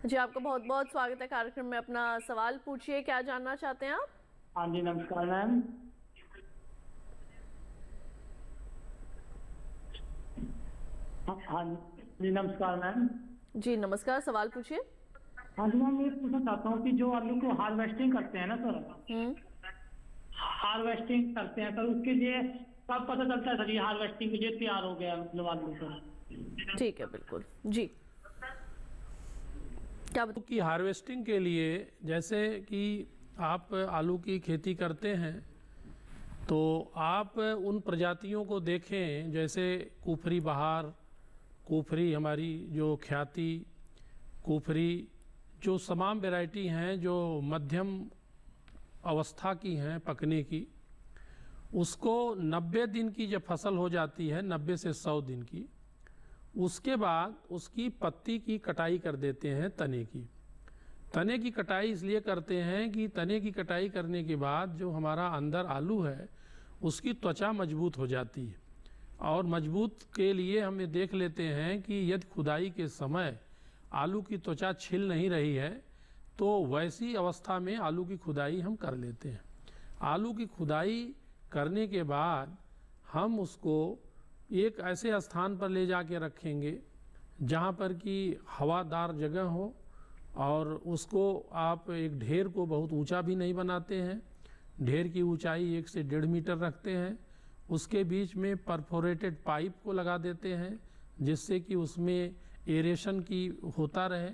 जी, आपका बहुत बहुत स्वागत है कार्यक्रम में। अपना सवाल पूछिए, क्या जानना चाहते हैं आप?
हाँ जी, नमस्कार मैम। हाँ जी, नमस्कार मैम।
जी नमस्कार, सवाल पूछिए।
हाँ जी मैम, ये पूछना चाहता हूँ कि जो आलू को हार्वेस्टिंग करते हैं ना सर, हार्वेस्टिंग करते हैं सर, उसके लिए कब पता चलता है सर ये हार्वेस्टिंग के लिए तैयार हो गया मतलब आलू सर?
ठीक है, बिल्कुल जी। क्या
की हार्वेस्टिंग के लिए, जैसे कि आप आलू की खेती करते हैं तो आप उन प्रजातियों को देखें, जैसे कुफरी बहार, कुफरी हमारी जो ख्याति, कुफरी, जो तमाम वैरायटी हैं जो मध्यम अवस्था की हैं पकने की, उसको 90 दिन की जब फसल हो जाती है, 90 से 100 दिन की, उसके बाद उसकी पत्ती की कटाई कर देते हैं तने की। तने की कटाई इसलिए करते हैं कि तने की कटाई करने के बाद जो हमारा अंदर आलू है उसकी त्वचा मजबूत हो जाती है, और मजबूत के लिए हमें देख लेते हैं कि यदि खुदाई के समय आलू की त्वचा छिल नहीं रही है तो वैसी अवस्था में आलू की खुदाई हम कर लेते हैं। आलू की खुदाई करने के बाद हम उसको एक ऐसे स्थान पर ले जाके रखेंगे जहाँ पर कि हवादार जगह हो, और उसको आप एक ढेर को बहुत ऊंचा भी नहीं बनाते हैं, ढेर की ऊंचाई 1 से 1.5 मीटर रखते हैं। उसके बीच में परफोरेटेड पाइप को लगा देते हैं जिससे कि उसमें एरेशन की होता रहे,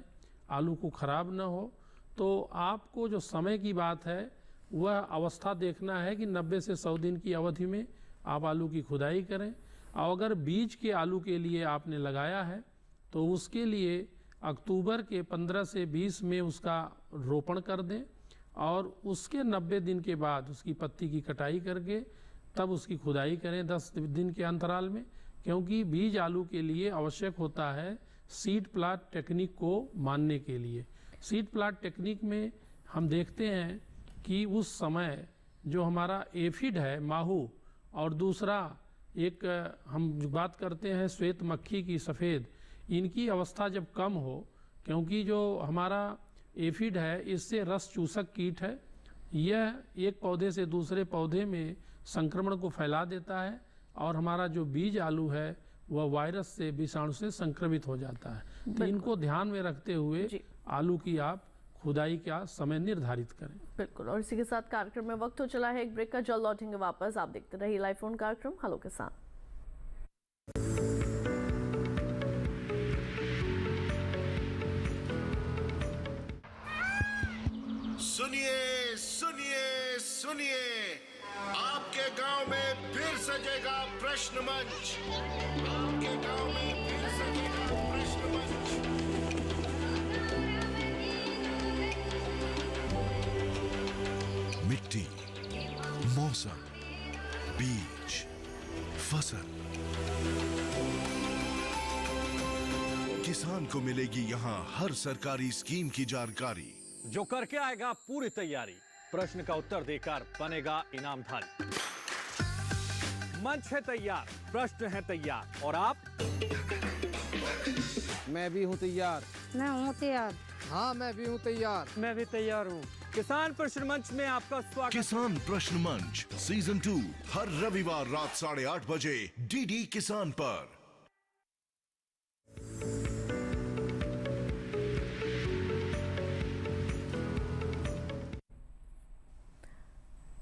आलू को ख़राब ना हो। तो आपको जो समय की बात है वह अवस्था देखना है कि 90 से 100 दिन की अवधि में आप आलू की खुदाई करें। और अगर बीज के आलू के लिए आपने लगाया है तो उसके लिए अक्टूबर के 15 से 20 में उसका रोपण कर दें, और उसके 90 दिन के बाद उसकी पत्ती की कटाई करके तब उसकी खुदाई करें 10 दिन के अंतराल में, क्योंकि बीज आलू के लिए आवश्यक होता है सीड प्लांट टेक्निक को मानने के लिए। सीड प्लांट टेक्निक में हम देखते हैं कि उस समय जो हमारा एफिड है माहू, और दूसरा एक हम बात करते हैं श्वेत मक्खी की सफ़ेद, इनकी अवस्था जब कम हो, क्योंकि जो हमारा एफिड है इससे रस चूसक कीट है, यह एक पौधे से दूसरे पौधे में संक्रमण को फैला देता है, और हमारा जो बीज आलू है वह वायरस से, विषाणु से संक्रमित हो जाता है। तो इनको ध्यान में रखते हुए आलू की आप खुदाई का समय निर्धारित करें।
बिल्कुल, और इसी के साथ कार्यक्रम में वक्त हो चला है एक ब्रेक का। जल्द लौटेंगे वापस। आप देखते रहिए लाइव फोन कार्यक्रम हेलो किसान।
सुनिए सुनिए सुनिए, आपके गांव में फिर सजेगा प्रश्न मंच। आपके गांव में फिर सजेगा प्रश्न मंच। मिट्टी, मौसम, बीज, फसल, किसान को मिलेगी यहाँ हर सरकारी स्कीम की जानकारी।
जो करके आएगा पूरी तैयारी, प्रश्न का उत्तर देकर बनेगा इनामधारी। मंच है तैयार, प्रश्न है तैयार, और आप?
मैं भी हूँ तैयार।
मैं हूँ तैयार।
हाँ, मैं भी हूँ तैयार।
मैं भी तैयार हूँ।
किसान प्रश्न मंच में आपका स्वागत।
किसान प्रश्न मंच सीजन 2 हर रविवार रात 8:30 बजे डीडी किसान पर।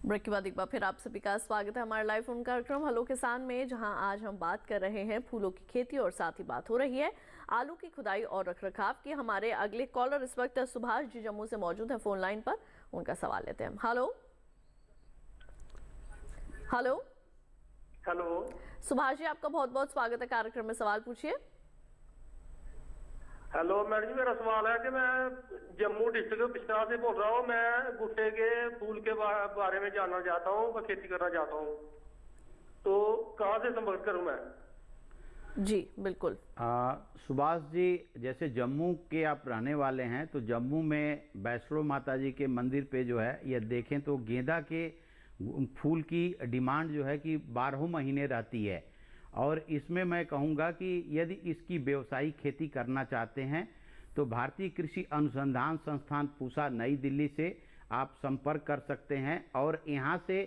ब्रेक के बाद एक बार फिर आप सभी का स्वागत है हमारे लाइव फोन कार्यक्रम हेलो किसान में, जहां आज हम बात कर रहे हैं फूलों की खेती और साथ ही बात हो रही है आलू की खुदाई और रखरखाव की। हमारे अगले कॉलर इस वक्त सुभाष जी जम्मू से मौजूद है फोन लाइन पर, उनका सवाल लेते हैं। Hello hello
hello
Subhash ji, आपका बहुत बहुत स्वागत है कार्यक्रम में, सवाल पूछिए।
हेलो मैडम जी, मेरा सवाल है कि मैं जम्मू डिस्ट्रिक्ट पिछड़ा से बोल रहा हूँ। मैं गुट्टे के फूल के बारे में जानना चाहता हूँ, मैं खेती करना चाहता हूँ, तो कहाँ से संपर्क करूँ मैं?
जी बिल्कुल।
सुभाष जी, जैसे जम्मू के आप रहने वाले हैं तो जम्मू में वैष्णो माता जी के मंदिर पे जो है यह देखें तो गेंदा के फूल की डिमांड जो है कि 12 महीने रहती है। और इसमें मैं कहूँगा कि यदि इसकी व्यवसायिक खेती करना चाहते हैं तो भारतीय कृषि अनुसंधान संस्थान पूसा नई दिल्ली से आप संपर्क कर सकते हैं, और यहाँ से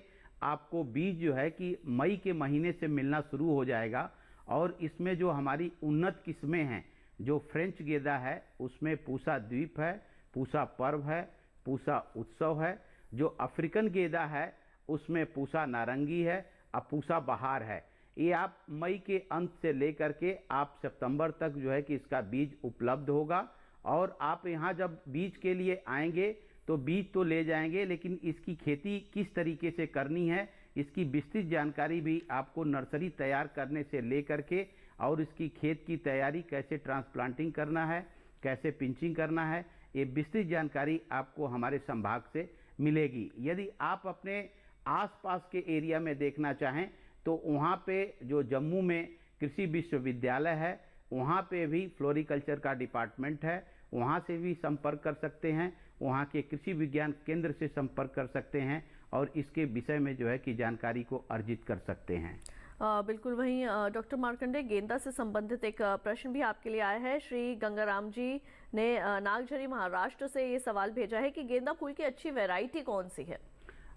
आपको बीज जो है कि मई के महीने से मिलना शुरू हो जाएगा। और इसमें जो हमारी उन्नत किस्में हैं, जो फ्रेंच गेंदा है उसमें पूसा द्वीप है, पूसा पर्व है, पूसा उत्सव है। जो अफ्रीकन गेंदा है उसमें पूसा नारंगी है और पूसा बहार है। ये आप मई के अंत से लेकर के आप सितंबर तक जो है कि इसका बीज उपलब्ध होगा। और आप यहाँ जब बीज के लिए आएंगे तो बीज तो ले जाएंगे, लेकिन इसकी खेती किस तरीके से करनी है इसकी विस्तृत जानकारी भी आपको नर्सरी तैयार करने से लेकर के, और इसकी खेत की तैयारी कैसे ट्रांसप्लांटिंग करना है, कैसे पिंचिंग करना है, ये विस्तृत जानकारी आपको हमारे संभाग से मिलेगी। यदि आप अपने आसपास के एरिया में देखना चाहें तो वहाँ पे जो जम्मू में कृषि विश्वविद्यालय है वहाँ पे भी फ्लोरिकल्चर का डिपार्टमेंट है, वहाँ से भी संपर्क कर सकते हैं, वहाँ के कृषि विज्ञान केंद्र से संपर्क कर सकते हैं और इसके विषय में जो है कि जानकारी को अर्जित कर सकते हैं।
बिल्कुल। वहीं डॉक्टर मार्कंडे, गेंदा से संबंधित एक प्रश्न भी आपके लिए आया है। श्री गंगाराम जी ने नागझरी महाराष्ट्र से ये सवाल भेजा है कि गेंदा फूल की अच्छी वैरायटी कौन सी है?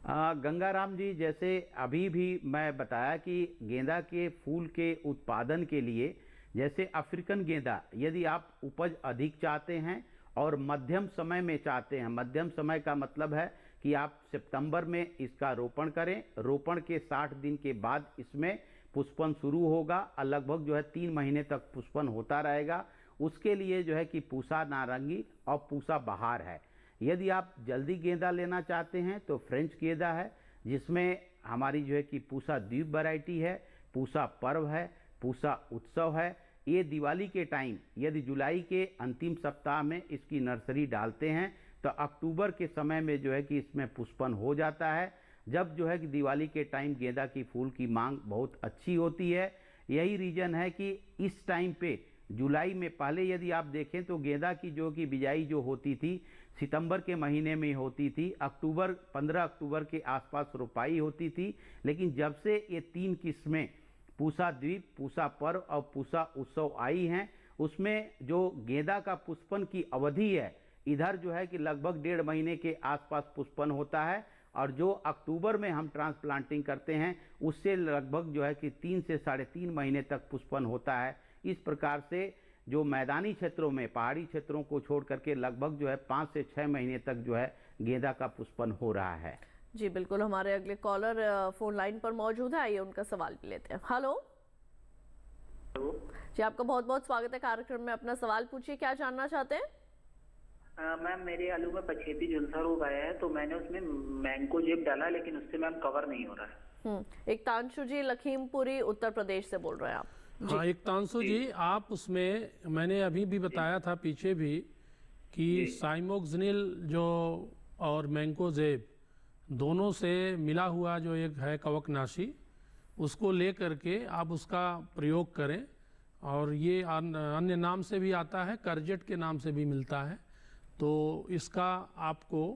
गंगाराम जी, जैसे अभी भी मैं बताया कि गेंदा के फूल के उत्पादन के लिए जैसे अफ्रीकन गेंदा, यदि आप उपज अधिक चाहते हैं और मध्यम समय में चाहते हैं, मध्यम समय का मतलब है कि आप सितंबर में इसका रोपण करें, रोपण के 60 दिन के बाद इसमें पुष्पन शुरू होगा और लगभग जो है 3 महीने तक पुष्पन होता रहेगा। उसके लिए जो है कि पूसा नारंगी और पूसा बहार है। यदि आप जल्दी गेंदा लेना चाहते हैं तो फ्रेंच गेंदा है, जिसमें हमारी जो है कि पूसा द्वीप वैरायटी है, पूसा पर्व है, पूसा उत्सव है। ये दिवाली के टाइम यदि जुलाई के अंतिम सप्ताह में इसकी नर्सरी डालते हैं तो अक्टूबर के समय में जो है कि इसमें पुष्पन हो जाता है, जब जो है कि दिवाली के टाइम गेंदा की फूल की मांग बहुत अच्छी होती है। यही रीज़न है कि इस टाइम पे जुलाई में पहले यदि आप देखें तो गेंदा की जो कि बिजाई जो होती थी सितंबर के महीने में होती थी, 15 अक्टूबर के आसपास रोपाई होती थी। लेकिन जब से ये 3 किस्में पूसा द्वीप, पूसा पर्व और पूसा उत्सव आई हैं, उसमें जो गेंदा का पुष्पन की अवधि है इधर जो है कि लगभग 1.5 महीने के आसपास पुष्पन होता है, और जो अक्टूबर में हम ट्रांसप्लांटिंग करते हैं उससे लगभग जो है कि 3 से 3.5 महीने तक पुष्पन होता है। इस प्रकार से जो मैदानी क्षेत्रों में, पहाड़ी क्षेत्रों को छोड़ करके लगभग जो है 5 से 6 महीने तक जो है गेंदा का पुष्पन हो रहा है।
जी बिल्कुल। हमारे अगले कॉलर फोन लाइन पर मौजूद है, आइए उनका सवाल भी लेते हैं। हेलो जी, आपका बहुत बहुत स्वागत है कार्यक्रम में। अपना सवाल पूछिए, क्या जानना चाहते हैं?
मैम, मेरे आलू में पछेती झुलसा रोग आया है तो मैंने उसमें मैंगो जेब डाला, लेकिन उससे मैम कवर नहीं हो रहा है।
एक तांशु जी लखीमपुरी उत्तर प्रदेश से बोल रहे हैं आप।
हाँ, एक तांशु जी, आप उसमें मैंने अभी भी बताया था पीछे भी कि साइमोक्सिनिल जो और मैंकोजेब दोनों से मिला हुआ जो एक है कवकनाशी, उसको ले करके आप उसका प्रयोग करें। और ये अन्य नाम से भी आता है, करजेट के नाम से भी मिलता है, तो इसका आपको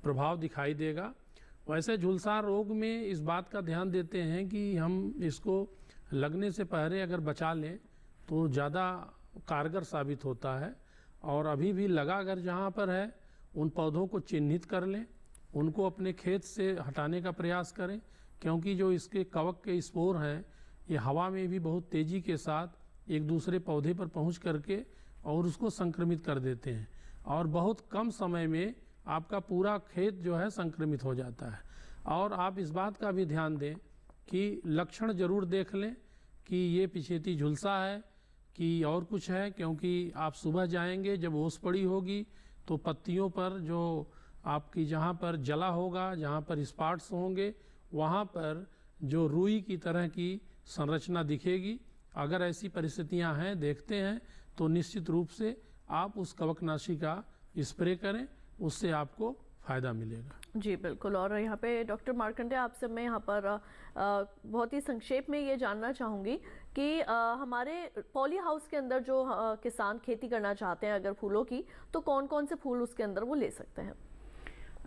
प्रभाव दिखाई देगा। वैसे झुलसा रोग में इस बात का ध्यान देते हैं कि हम इसको लगने से पहले अगर बचा लें तो ज़्यादा कारगर साबित होता है। और अभी भी लगा अगर जहाँ पर है उन पौधों को चिन्हित कर लें, उनको अपने खेत से हटाने का प्रयास करें, क्योंकि जो इसके कवक के स्पोर हैं ये हवा में भी बहुत तेज़ी के साथ एक दूसरे पौधे पर पहुँच करके और उसको संक्रमित कर देते हैं, और बहुत कम समय में आपका पूरा खेत जो है संक्रमित हो जाता है। और आप इस बात का भी ध्यान दें कि लक्षण जरूर देख लें कि ये पिछेती झुलसा है कि और कुछ है, क्योंकि आप सुबह जाएंगे जब ओस पड़ी होगी तो पत्तियों पर जो आपकी जहाँ पर जला होगा, जहाँ पर स्पॉट्स होंगे, वहाँ पर जो रुई की तरह की संरचना दिखेगी। अगर ऐसी परिस्थितियाँ हैं, देखते हैं, तो निश्चित रूप से आप उस कवकनाशी का स्प्रे करें, उससे आपको फ़ायदा मिलेगा।
जी बिल्कुल। और यहाँ पे डॉक्टर मार्कंडे, आपसे मैं यहाँ पर बहुत ही संक्षेप में ये जानना चाहूँगी कि हमारे पॉली हाउस के अंदर जो किसान खेती करना चाहते हैं अगर फूलों की, तो कौन कौन से फूल उसके अंदर वो ले सकते हैं?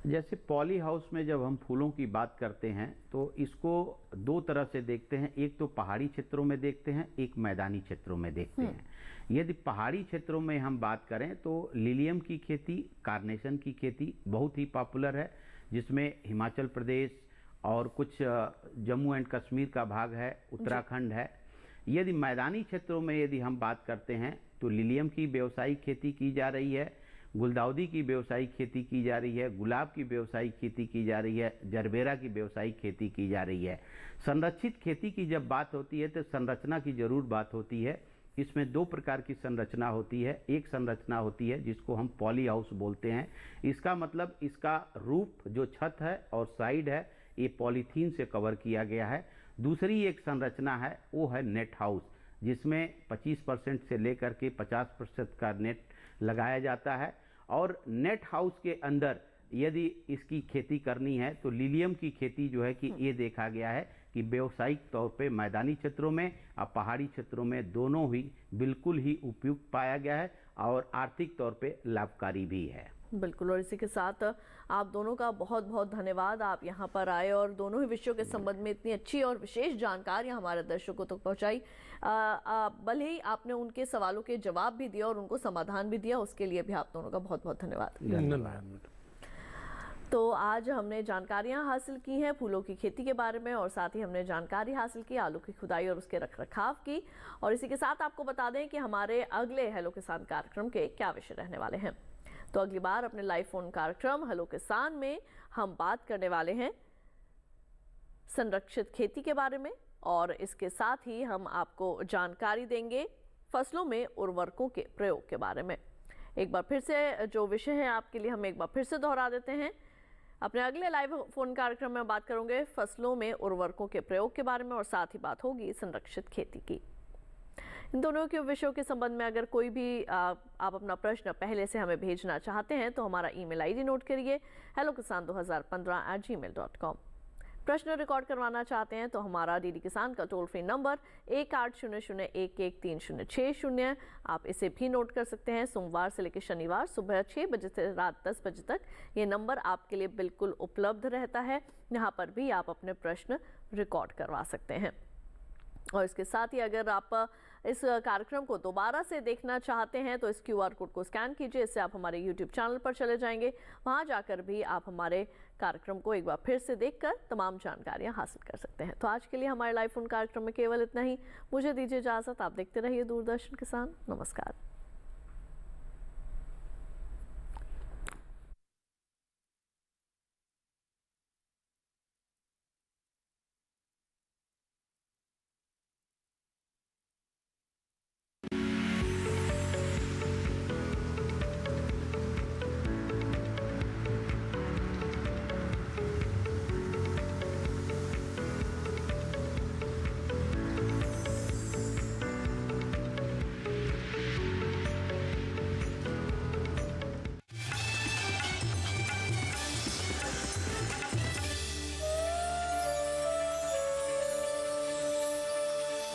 जैसे पॉली हाउस में जब हम फूलों की बात करते हैं तो इसको 2 तरह से देखते हैं, एक तो पहाड़ी क्षेत्रों में देखते हैं, एक मैदानी क्षेत्रों में देखते हैं। यदि पहाड़ी क्षेत्रों में हम बात करें तो लिलियम की खेती, कार्नेशन की खेती बहुत ही पॉपुलर है, जिसमें हिमाचल प्रदेश और कुछ जम्मू एंड कश्मीर का भाग है, उत्तराखंड है। यदि मैदानी क्षेत्रों में यदि हम बात करते हैं तो लिलियम की व्यावसायिक खेती की जा रही है, गुलदाउदी की व्यावसायिक खेती की जा रही है, गुलाब की व्यावसायिक खेती की जा रही है, जरबेरा की व्यावसायिक खेती की जा रही है। संरक्षित खेती की जब बात होती है तो संरचना की जरूर बात होती है। इसमें दो प्रकार की संरचना होती है। एक संरचना होती है जिसको हम पॉली हाउस बोलते हैं। इसका मतलब इसका रूफ जो छत है और साइड है ये पॉलीथीन से कवर किया गया है। दूसरी एक संरचना है वो है नेट हाउस, जिसमें 25% से लेकर के 50% का नेट लगाया जाता है। और नेट हाउस के अंदर यदि इसकी खेती करनी है तो लिलियम की खेती जो है कि ये देखा गया है कि व्यावसायिक तौर पे मैदानी क्षेत्रों में और पहाड़ी क्षेत्रों में दोनों ही बिल्कुल ही उपयुक्त पाया गया है और आर्थिक तौर पे लाभकारी भी है।
बिल्कुल, और इसी के साथ आप दोनों का बहुत बहुत धन्यवाद, आप यहाँ पर आए और दोनों ही विषयों के संबंध में इतनी अच्छी और विशेष जानकारियाँ हमारे दर्शकों तक पहुँचाई। भले ही आपने उनके सवालों के जवाब भी दिया और उनको समाधान भी दिया, उसके लिए भी आप दोनों का बहुत बहुत धन्यवाद। तो आज हमने जानकारियां हासिल की हैं फूलों की खेती के बारे में और साथ ही हमने जानकारी हासिल की आलू की खुदाई और उसके रखरखाव की। और इसी के साथ आपको बता दें कि हमारे अगले हेलो किसान कार्यक्रम के क्या विषय रहने वाले हैं। तो अगली बार अपने लाइव फोन कार्यक्रम हेलो किसान में हम बात करने वाले हैं संरक्षित खेती के बारे में और इसके साथ ही हम आपको जानकारी देंगे फसलों में उर्वरकों के प्रयोग के बारे में। एक बार फिर से जो विषय है आपके लिए हम एक बार फिर से दोहरा देते हैं। अपने अगले लाइव फोन कार्यक्रम में बात करूंगे फसलों में उर्वरकों के प्रयोग के बारे में और साथ ही बात होगी संरक्षित खेती की। इन दोनों के विषयों के संबंध में अगर कोई भी आप अपना प्रश्न पहले से हमें भेजना चाहते हैं तो हमारा ईमेल आईडी नोट करिए hellokisan2015@gmail.com। प्रश्न रिकॉर्ड करवाना चाहते हैं तो हमारा डीडी किसान का टोल फ्री नंबर 1800111306 आप इसे भी नोट कर सकते हैं। सोमवार से लेकर शनिवार सुबह 6 बजे से रात 10 बजे तक ये नंबर आपके लिए बिल्कुल उपलब्ध रहता है। यहाँ पर भी आप अपने प्रश्न रिकॉर्ड करवा सकते हैं। और इसके साथ ही अगर आप इस कार्यक्रम को दोबारा से देखना चाहते हैं तो इस QR कोड को स्कैन कीजिए, इससे आप हमारे YouTube चैनल पर चले जाएंगे। वहां जाकर भी आप हमारे कार्यक्रम को एक बार फिर से देखकर तमाम जानकारियां हासिल कर सकते हैं। तो आज के लिए हमारे लाइव फोन कार्यक्रम में केवल इतना ही। मुझे दीजिए इजाजत, आप देखते रहिए दूरदर्शन किसान। नमस्कार।